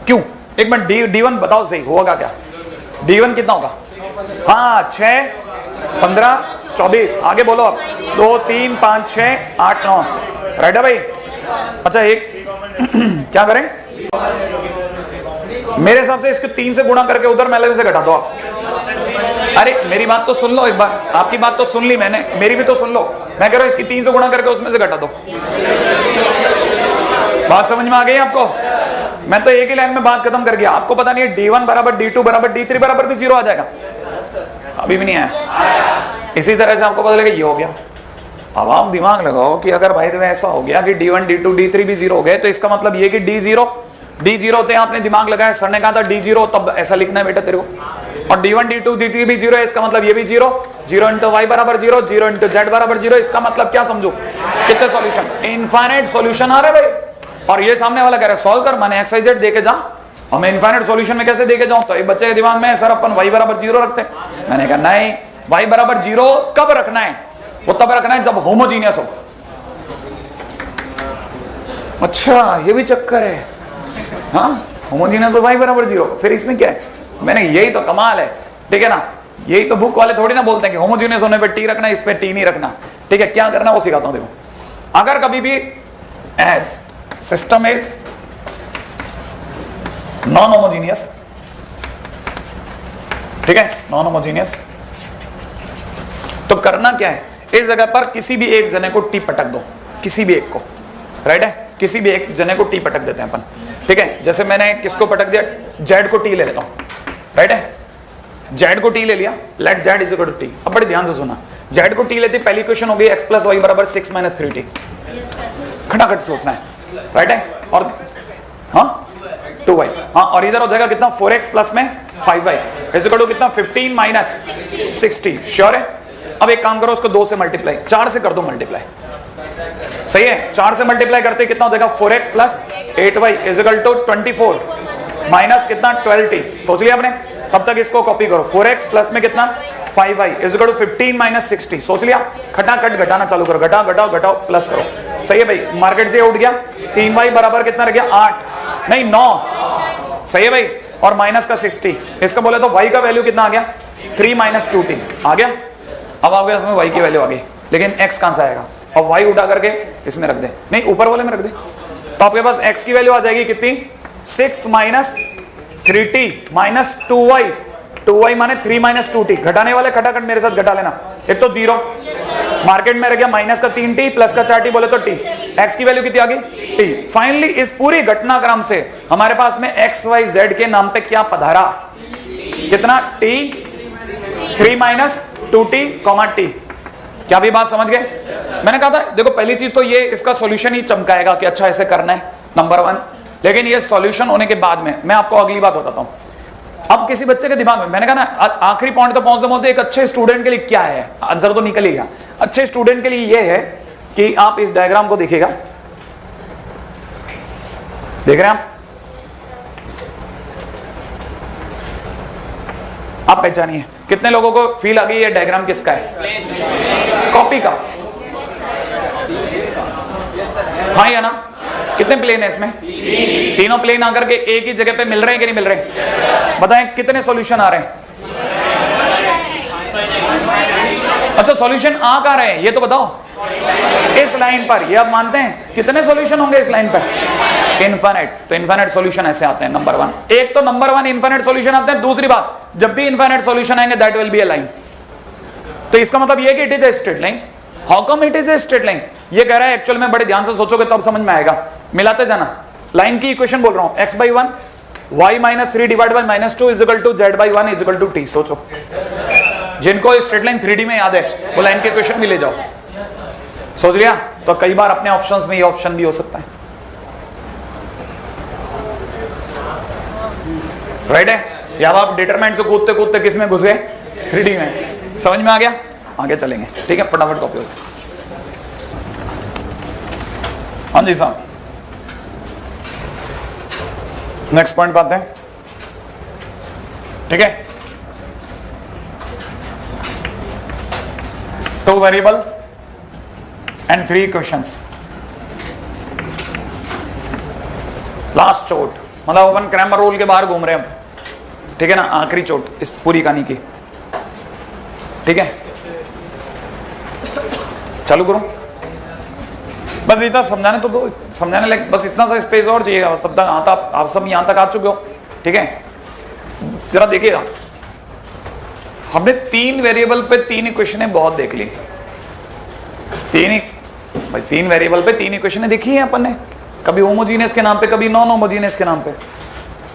क्यों? एक मिनट, D1 बताओ सही होगा क्या? D1 कितना होगा? हाँ, 6 15 24। आगे बोलो अब। 2 3 5 6 8 9। राइट है भाई? अच्छा, एक क्या करें? मेरे हिसाब से इसको 3 से गुणा करके उधर मेले से घटा दो आप। अरे मेरी बात तो सुन लो एक बार, आपकी बात तो सुन ली मैंने, मेरी भी तो सुन लो। मैं कह रहा हूं इसकी 3 से गुणा करके उसमें से घटा दो। बात समझ में आ गई आपको? मैं तो एक ही लाइन में बात खत्म कर गया। आपको पता नहीं है D1 बराबर D2 बराबर D3 बराबर भी 0 आ जाएगा? अभी भी नहीं आया। इसी तरह से आपको पता लगा ये हो गया। अब आप दिमाग लगाओ कि अगर भाई तो ऐसा हो गया कि D1 D2 D3 भी 0 हो गए, तो इसका मतलब ये कि D0 होते हैं। आपने दिमाग लगाया, सर ने कहा था D0, तब ऐसा लिखना है बेटा तेरे को। और D1 D2 D3 भी 0 है, इसका मतलब ये भी 0 इंटू वाई बराबर 0, 0 इंटू जेड बराबर 0। इसका मतलब क्या समझो? कितने सॉल्यूशन? इनफाइनाइट सॉल्यूशन आ रहे भाई। और ये सामने वाला कह रहा है सॉल्व कर, मैंने एक्स वाई जेड देके जा। और मैं इनफाइनाइट सॉल्यूशन में कैसे देके जाऊं? तो एक बच्चे के दिमाग में सर अपन वाई बराबर 0 रखते हैं। मैंने कहा नहीं, वाई बराबर 0 कब रखना है? वो तब रखना है जब होमोजीनियस हो। अच्छा, ये भी चक्कर है। हाँ, होमोजीनियस तो वाई बराबर 0। फिर इसमें क्या है? मैंने यही तो कमाल है। ठीक है ना? यही तो बुक वाले थोड़ी ना बोलते हैं कि होमोजीनियस होने पे टी रखना, इस पे टी नहीं रखना। ठीक है? क्या करना वो सिखाता हूं। देखो, अगर कभी भी as system is non homogeneous ठीक है, नॉन होमोजीनियस। तो करना क्या है, इस जगह पर किसी भी एक जने को टी पटक दो, किसी भी एक को, राइट है, किसी भी एक जने को टी पटक देते हैं अपन, ठीक है। जैसे मैंने किसको पटक दिया, जेड को टी ले लेता हूं, राइट है, जेड को टी ले लिया, let Z is equal to T. अब बड़े ध्यान से सुना, जेड को टी लेती, पहली क्वेश्चन हो गई x प्लस वाई बराबर 6 माइनस 3t, खटाखट सोचना है, राइट है। और हाँ 2y, हाँ, और इधर हो जाएगा कितना 4x प्लस में 5y इज इक्वल टू कितना 15 माइनस 60, श्योर है। अब एक काम करो, उसको 2 से मल्टीप्लाई, 4 से कर दो मल्टीप्लाई, सही है। 4 से मल्टीप्लाई करते कितना हो जाएगा 4x plus 8y is equal to 24 minus कितना 12t, सोच लिया आपने। तब तक इसको कॉपी करो, 4x प्लस में कितना 5y is equal to 15 minus 60, सोच लिया। खटाखट घटाना चालू करो, घटाओ घटाओ घटाओ प्लस करो, सही है भाई। मार्केट से उठ गया, 3y बराबर कितना रह गया 8 नहीं 9, सही है भाई। और माइनस का 60, इसका बोले तो y का वैल्यू कितना आ गया 3 माइनस 2t आ गया। अब आ गया इसमें y की वैल्यू आ गई, लेकिन x कहां से आएगा, और y उठा करके इसमें रख दे, नहीं ऊपर वाले में रख दे, तो आपके पास x की वैल्यू आ जाएगी कितनी 6 minus 3t minus 2y, 2y माने 3 माइनस 2t। घटाने वाले खटाखट मेरे साथ घटा लेना, एक तो 0 मार्केट में रह गया, माइनस का 3t प्लस का 4t बोले तो t, x की वैल्यू कितनी आ गई t। फाइनली इस पूरी घटनाक्रम से हमारे पास में x y z के नाम पे क्या पधारा, कितना t 3 माइनस 2t, t। क्या भी बात समझ गए। मैंने कहा था देखो पहली चीज तो ये इसका सॉल्यूशन ही चमकाएगा कि अच्छा ऐसे करना है, नंबर 1। लेकिन ये सॉल्यूशन होने के बाद में मैं आपको अगली बात बताता हूं। अब किसी बच्चे के दिमाग में, मैंने कहा ना आखिरी पॉइंट तो पहुंचते एक अच्छे स्टूडेंट के लिए क्या है, आंसर तो निकल ही गया। अच्छे स्टूडेंट के लिए ये है कि आप इस डायग्राम को देखिएगा, देख रहे हैं आप पहचानिए। कितने लोगों को फील आ गई ये डायग्राम किसका है, कॉपी का, हाँ या ना। कितने प्लेन है इसमें, तीनों प्लेन आकर के एक ही जगह पे मिल रहे हैं कि नहीं मिल रहे, बताएं कितने सॉल्यूशन आ रहे हैं। अच्छा सॉल्यूशन आ कहां रहे हैं ये तो बताओ, इस लाइन पर, ये आप मानते हैं कितने सॉल्यूशन होंगे इस लाइन पर, इनफाइनाइट। तो इनफाइनाइट सॉल्यूशन ऐसे आते हैं, नंबर 1, एक तो नंबर 1 इनफाइनाइट सॉल्यूशन आते हैं। दूसरी बात, जब भी इनफाइनाइट सॉल्यूशन आएंगे that will be a line. तो इसका मतलब ये कि it is a straight line. How come it is a straight line, ये कह रहा है एक्चुअल में, बड़े ध्यान से सोचोगे तब समझ में आएगा, मिलाते जाना। लाइन की इक्वेशन बोल रहा हूं, x by 1 y minus 3 divide by minus 2 is equal to z by 1 is equal to t। सोचो, जिनको स्ट्रेट लाइन 3D में याद है वो लाइन के इक्वेशन भी ले जाओ, सोच लिया। तो कई बार अपने ऑप्शंस में ये ऑप्शन भी हो सकता है, राइट है। या आप डिटरमिनेंट से कूदते कूदते किस में घुस गए, 3D में। समझ में आ गया, आगे चलेंगे, ठीक है, फटाफट कॉपी हो। हाँ जी साहब, नेक्स्ट पॉइंट बात है, ठीक है। 2 वेरिएबल एंड 3 क्वेश्चंस, लास्ट चोट, मतलब अपन क्रैमर रूल के बाहर घूम रहे हैं, ठीक है ना, आखिरी चोट इस पूरी कहानी की, ठीक है। चालू करो, बस इतना समझाने तो दो, समझाने लायक बस इतना सा स्पेस और चाहिएगा, सब तक आता, आप सब यहां तक आ चुके हो, ठीक है। जरा देखिएगा, हमने 3 वेरिएबल पे 3 इक्वेशनें बहुत देख ली, 3 वेरिएबल पे 3 इक्वेशनें देखी है अपन ने, कभी होमोजीनियस के नाम पे, कभी नॉन होमोजीनियस के नाम पे।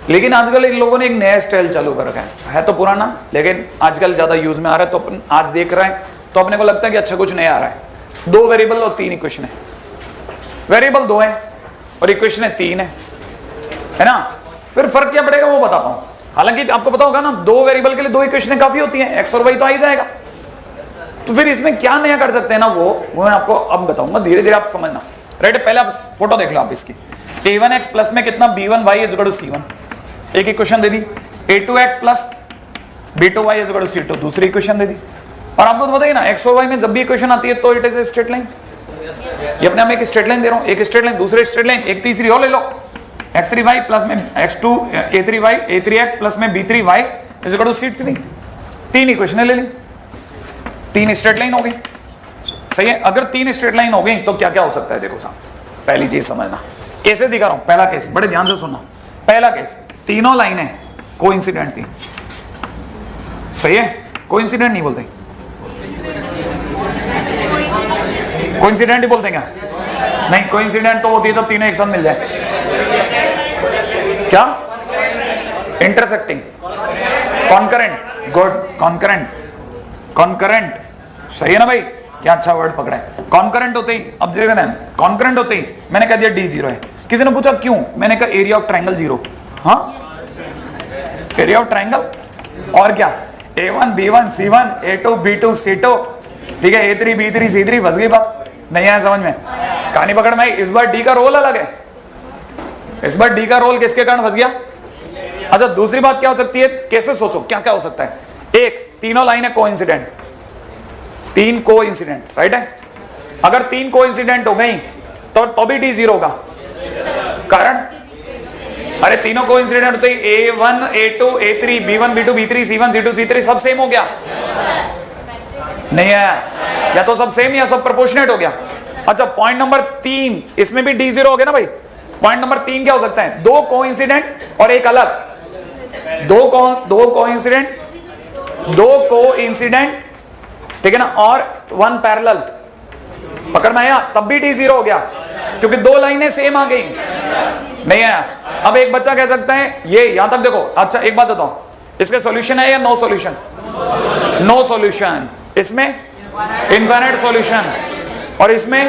लेकिन आजकल इन लोगों ने एक नया स्टाइल चालू कर रखा है तो पुराना, लेकिन आजकल ज्यादा यूज में आ रहा है, तो अपन आज देख रहे हैं तो अपने को लगता है कि अच्छा कुछ नया आ रहा है। 2 वेरिएबल और 3 इक्वेशन है, वेरिएबल 2 है और इक्वेशन 3 है ना। फिर फर्क क्या पड़ेगा वो बताता हूं। हालांकि आपको पता होगा ना, 2 वेरिएबल के लिए 2 इक्वेशन काफी होती है, एक्स और वाई तो आ ही जाएगा। तो फिर इसमें क्या नया कर सकते हैं ना, वो मैं आपको अब बताऊंगा, धीरे धीरे आप समझना, राइट। पहले आप फोटो देख लो आप इसकी, a1x प्लस में कितना b1y is equal to c1, एक इक्वेशन दे दी। a2x plus b2y is equal to c2, दूसरी इक्वेशन दे दी। और आपको तो बताइए ना, एक्स और वाई में जब भी इक्वेशन आती है तो it is a straight line. ये अपने आप एक स्ट्रेट लाइन दे रहा हूं, एक स्ट्रेट लाइन, दूसरे स्ट्रेट लाइन, एक तीसरी और ले लो, x3y प्लस में x2 a3y a3x प्लस में b3y is equal to c3। 3 equation ले ली, 3 स्ट्रेट लाइन हो गई, सही है। अगर 3 स्ट्रेट लाइन हो गई तो क्या क्या हो सकता है, देखो साहब, पहली चीज समझना, कैसे दिखा रहा हूं। पहला केस, बड़े ध्यान से सुनना, पहला केस, तीनों लाइनें कोइंसिडेंट थी, सही है, कोइंसिडेंट नहीं बोलते, कोइंसिडेंट ही बोलते क्या? नहीं, कोइंसिडेंट तो होती है जब तीनों एक साथ मिल जाए। क्या? Intersecting, concurrent, good, concurrent, concurrent, सही है ना भाई? क्या अच्छा वर्ड पकड़ा है। कॉन्करेंट होते ही, अब देखो ना, कॉन्करेंट होते ही मैंने कह दिया डी जीरो है। किसी ने पूछा क्यों, मैंने कहा एरिया ऑफ ट्रायंगल जीरो। हाँ, एरिया ऑफ ट्रायंगल, और क्या? A1 B1 C1 A2 B2 C2, ठीक है, A3 B3 C3, फंस गई बात, नहीं आया समझ में? कहानी पकड़ में आई। इस बार डी का रोल अलग है, इस बार डी का रोल किसके कारण फंस गया? अच्छा, दूसरी बात क्या हो सकती है, कैसे सोचो, क्या क्या हो सकता है? एक, तीनों लाइनें कोइंसिडेंट, तीन कोइंसिडेंट, राइट है? अगर तीन कोइंसिडेंट हो गई तो भी डी जीरो होगा। कारण, अरे तीनों कोइंसिडेंट होते ही A1 A2 A3 B1 B2 B3 C1 C2 C3 सब सेम हो गया? नहीं है, या तो सब सेम या सब प्रोपोर्शनेट हो गया। अच्छा, पॉइंट नंबर 3, इसमें भी डी जीरो हो गया ना भाई। पॉइंट नंबर 3 क्या हो सकता है? दो कोइंसिडेंट और एक अलग, दो कोइंसिडेंट, ठीक है ना, और वन पैरेलल, पकड़ में आया? तब भी डी जीरो हो गया क्योंकि दो लाइनें सेम आ गई। नहीं आया? अब एक बच्चा कह सकता है ये, यहां तक देखो। अच्छा, एक बात बताओ, इसके सॉल्यूशन है या नो सॉल्यूशन? No solution. इसमें इनफाइनाइट सॉल्यूशन और इसमें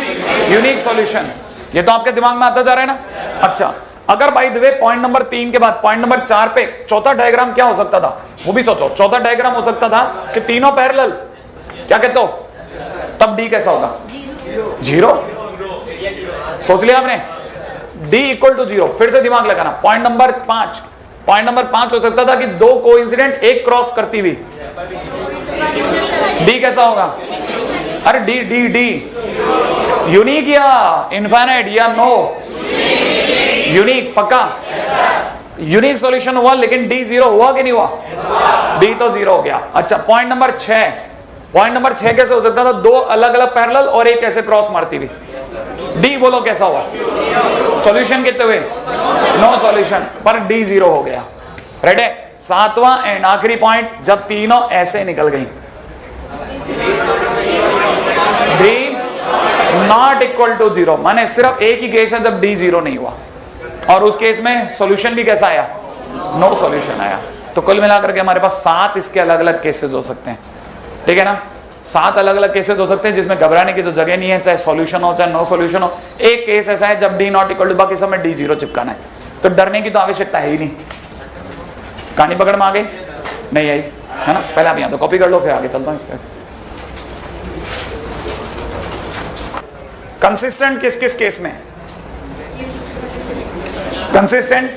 यूनिक सॉल्यूशन। ये तो आपके दिमाग में आता जा रहा है ना? अच्छा, अगर by the way point number 3 के बाद पॉइंट नंबर 4 पे चौथा डायग्राम क्या हो सकता था, वो भी सोचो। चौथा डायग्राम हो सकता था कि तीनों पैरेलल, क्या कहते हो? तब डी कैसा होगा? जीरो। सोच लिया आपने? D equal to zero. फिर से दिमाग लगाना। पॉइंट नंबर 5 हो सकता था कि दो कोइंसिडेंट एक क्रॉस करती हुई, डी कैसा होगा? अरे डी डी डी यूनिक या इनफाइनाइट या नो? यूनिक, पक्का यूनिक सॉल्यूशन हुआ, लेकिन डी जीरो हुआ कि नहीं हुआ? डी तो जीरो हो गया। अच्छा, पॉइंट नंबर 6 कैसे हो सकता था? दो अलग अलग पैरेलल और एक ऐसे क्रॉस मारती हुई, डी बोलो कैसा हुआ? सॉल्यूशन कितने हुए? नो सॉल्यूशन, पर डी जीरो हो गया। रेडी? सातवां एंड आखिरी पॉइंट, जब तीनों ऐसे निकल गई, D not equal to zero. माने सिर्फ एक ही केस है जब डी जीरो नहीं हुआ, और उस केस में सॉल्यूशन भी कैसा आया? नो सॉल्यूशन आया। तो कुल मिलाकर के हमारे पास 7 इसके अलग अलग केसेस हो सकते हैं, ठीक है ना? 7 अलग अलग केसेस हो सकते हैं जिसमें घबराने की तो जगह नहीं है, चाहे सॉल्यूशन हो चाहे नो सॉल्यूशन हो। एक केस ऐसा है जब डी नॉट इक्वल टू, बाकी सब में डी जीरो चिपकाना है, तो डरने की तो आवश्यकता है ही नहीं। कहानी पकड़ में आ गई? नहीं आई है ना? पहले आप यहाँ तो कॉपी कर लो, फिर आगे चलता हूँ इसका। कंसिस्टेंट किस किस केस में? Consistent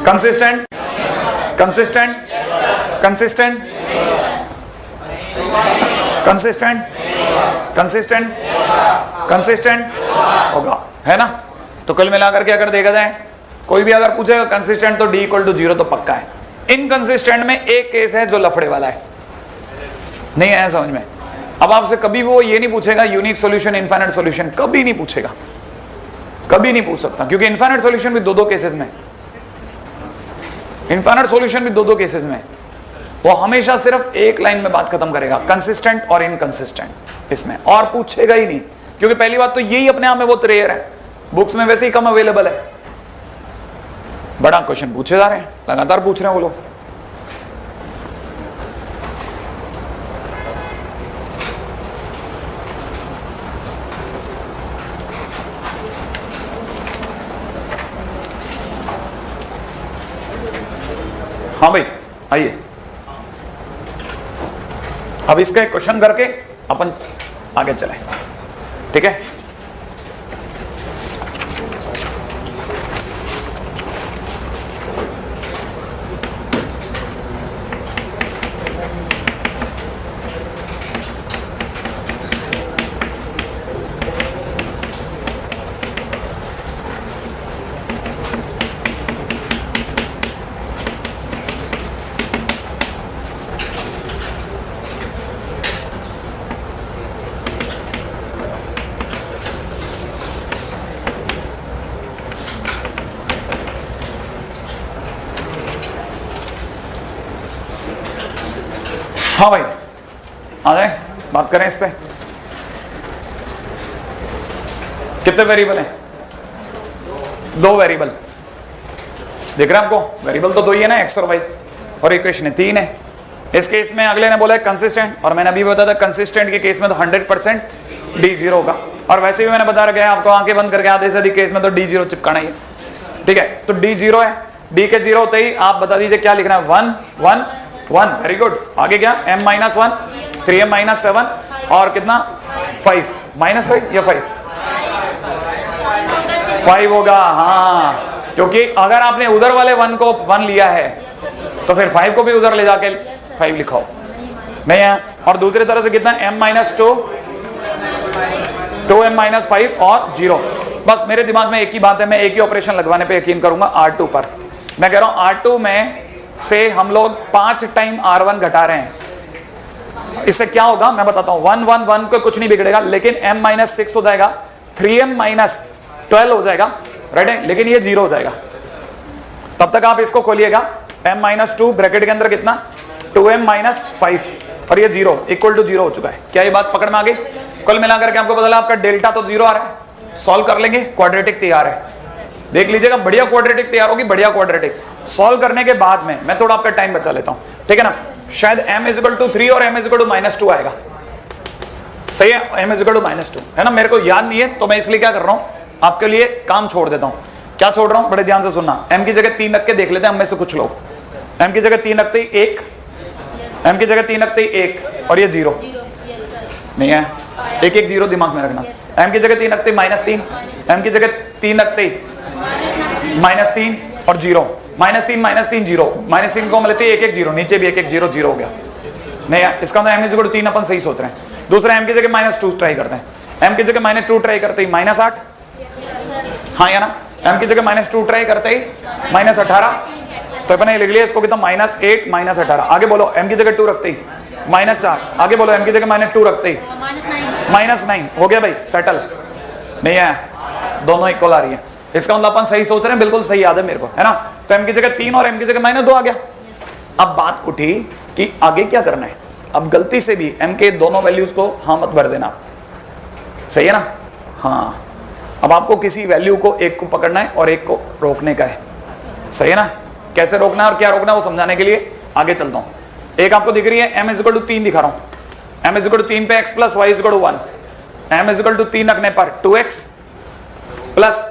consistent consistent consistent consistent consistent consistent होगा, है ना? तो कुल मिलाकर के अगर देखा जाए, कोई भी अगर पूछेगा कंसिस्टेंट तो डी इक्वल टू जीरो तो पक्का है। इनकंसिस्टेंट में एक केस है जो लफड़े वाला है, नहीं आया समझ में? अब आपसे कभी वो ये नहीं पूछेगा यूनिक सॉल्यूशन इनफाइनाइट सॉल्यूशन, कभी नहीं पूछेगा, कभी नहीं पूछ सकता, क्योंकि इनफाइनाइट सॉल्यूशन भी दो केसेस में, इनफाइनाइट सॉल्यूशन भी दो केसेस में, वो हमेशा सिर्फ एक लाइन में बात खत्म करेगा, कंसिस्टेंट और इनकंसिस्टेंट, इसमें और पूछेगा ही नहीं। क्योंकि पहली बात तो यही अपने आप में बहुत रेयर है, बुक्स में वैसे ही कम अवेलेबल है। बड़ा क्वेश्चन पूछे जा रहे हैं, लगातार पूछ रहे हैं वो लोग। हाँ भाई आइए, अब इसका एक क्वेश्चन करके अपन आगे चलें, ठीक है? हाँ भाई आ जाए, बात करें इस पे। कितने वेरिएबल हैं? 2 वेरिएबल दिख रहा है आपको? वेरिएबल तो 2 ही है ना, एक्स और वाई, और इक्वेशन 3 है। इस केस में अगले ने बोला है कंसिस्टेंट, और मैंने अभी बताया था कंसिस्टेंट के केस में तो 100% D0 होगा, और वैसे भी मैंने बता रखा है आपको, आंखें बंद करके आधे से अधिक केस में तो D0 चिपकाना ही है, ठीक है। तो D0 है, D के 0 होते ही आप बता दीजिए क्या लिखना है, 1 1 1, वेरी गुड। आगे क्या, m-1 3m-7 और कितना 5 -5 या 5 होगा, हाँ, क्योंकि अगर आपने उधर वाले 1 को 1 लिया है तो फिर 5 को भी उधर ले जाके 5 लिखाओ, नहीं है। और दूसरी तरह से कितना, m-2 2m-5 और 0। बस मेरे दिमाग में एक ही बात है, मैं एक ही ऑपरेशन लगवाने पे यकीन करूंगा, R2 पर। मैं कह रहा हूं R2 में से हम लोग 5 टाइम R1 घटा रहे हैं, इससे क्या होगा मैं बताता हूं। 1 1 1 को कुछ नहीं बिगड़ेगा, लेकिन m-6 हो जाएगा, 3m-12 हो जाएगा, राइट है, लेकिन ये 0 हो जाएगा। तब तक आप इसको खोलिएगा, m-2 ब्रैकेट के अंदर कितना 2m-5 और ये 0 इक्वल टू 0 हो चुका है। क्या ये बात पकड़ में आ गई? कुल मिलाकर के आपको बदला, आपका डेल्टा तो 0 आ रहा है, सॉल्व कर लेंगे, क्वाड्रेटिक तैयार है, देख लीजिएगा, बढ़िया क्वाड्रेटिक तैयार होगी, बढ़िया क्वाड्रेटिक। सॉल्व करने के बाद में मैं थोड़ा आपका टाइम बचा लेता हूं, ठीक है ना। शायद m=3 और m=-2 आएगा, सही है, m=-2 है ना, मेरे को याद नहीं है, तो मैं इसलिए क्या कर रहा हूं, आपके लिए काम छोड़ देता हूं। क्या छोड़ रहा हूं, बड़े ध्यान से सुनना। m की जगह 3 रख के देख लेते हैं हम में से कुछ लोग। m की जगह 3 रखते ही 1, m की जगह 3 रखते ही 1 और ये 0 नहीं है, 1 1 0 दिमाग में रखना। m की जगह 3 रखते ही -3, m की जगह 3 रखते ही -3 और 0, -3 0, -3 को मिलते 1 1 0, नीचे भी 1 1 0 0 हो गया, नहीं है। इसका मतलब m=3 अपन सही सोच रहे हैं। दूसरा m की जगह -2 ट्राई करते हैं, m की जगह -2 ट्राई करते ही -8, हाँ या ना, m की जगह -2 ट्राई करते ही -18, तो अपन लिख लिया इसको कितना, -8 -18। आगे बोलो, m की जगह 2 रखते ही -4, आगे बोलो m की जगह -2 रखते ही -9, हो गया भाई, सेटल, नहीं है, दोनों इक्वल आ रही है। इसका मतलब अपन सही सोच रहे हैं, बिल्कुल सही याद है मेरे को, है ना। तो m की जगह 3 और m की जगह -2 आ गया। अब बात उठी कि आगे क्या करना है। अब गलती से भी m के दोनों वैल्यूज को हाँ मत भर देना, सही है ना, हाँ। अब आपको किसी वैल्यू को, एक को पकड़ना है और एक को रोकने का है, सही है ना। कैसे रोकना है और क्या रोकना है वो समझाने के लिए आगे चलता हूं। एक आपको दिख रही है m=3 दिखा रहा हूं, m=3 पे x + y=1, m=3 रखने पर 2x +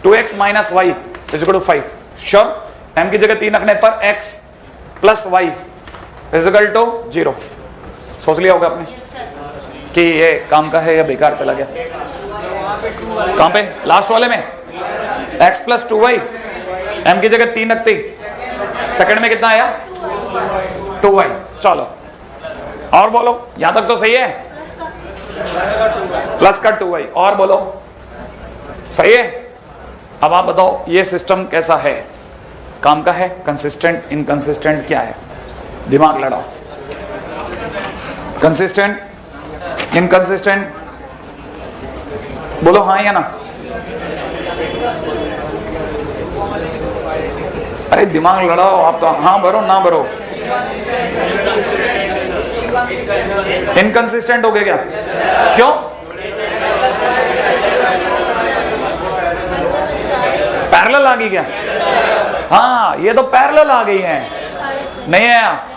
2x - y=5, sure. m की जगह 3 रखने पर x + y=0। सोच लिया होगा आपने कि ये काम का है या बेकार चला गया। कहां पे, लास्ट वाले में, x + 2y, m की जगह 3 रखते ही सेकंड में कितना आया, 2y। चलो और बोलो, यहां तक तो सही है, प्लस का 2y, और बोलो सही है। अब आप बताओ ये सिस्टम कैसा है, काम का है, कंसिस्टेंट, इनकंसिस्टेंट, क्या है, दिमाग लड़ाओ। कंसिस्टेंट, इनकंसिस्टेंट, बोलो हाँ या ना। अरे दिमाग लड़ाओ आप तो, हाँ भरो ना भरो। इनकंसिस्टेंट हो गया क्या, क्यों? पैरेलल आ गई क्या? हाँ, ये तो पैरेलल आ गई है, नहीं है।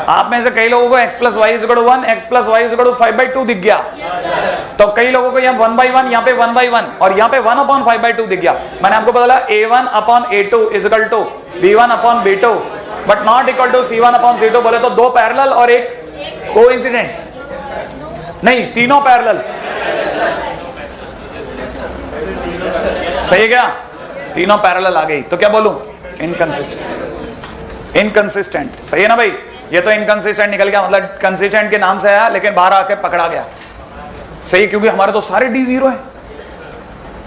आप में से कई लोगों को x + y=1, x + y=5/2 दिख गया, तो कई लोगों को यहाँ 1/1, यहाँ पे 1/1 और यहाँ पे 1/5/2 दिख गया। मैंने आपको बताया a1/a2 = b1/b2 but not equal to c1/c2। बोले तो 2 पैरेलल और एक कोइंसिडेंट, नहीं तीनों पैरेलल, सही है क्या? तीनों पैरेलल आ गई, तो क्या बोलूं, इनकंसिस्टेंट। इनकंसिस्टेंट सही है ना भाई, ये तो इनकंसिस्टेंट निकल गया, मतलब कंसिस्टेंट के नाम से आया लेकिन बाहर आके पकड़ा गया, सही, क्योंकि हमारे तो सारे D0 है,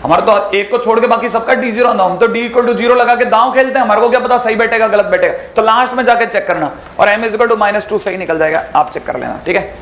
हमारा तो एक को छोड़ के बाकी सबका D0 होता, हम तो D = 0 लगा के दांव खेलते हैं, हमारे को क्या पता सही बैठेगा गलत बैठेगा, तो लास्ट में जाके चेक करना, और m=-2 सही निकल जाएगा, आप चेक कर लेना, ठीक है।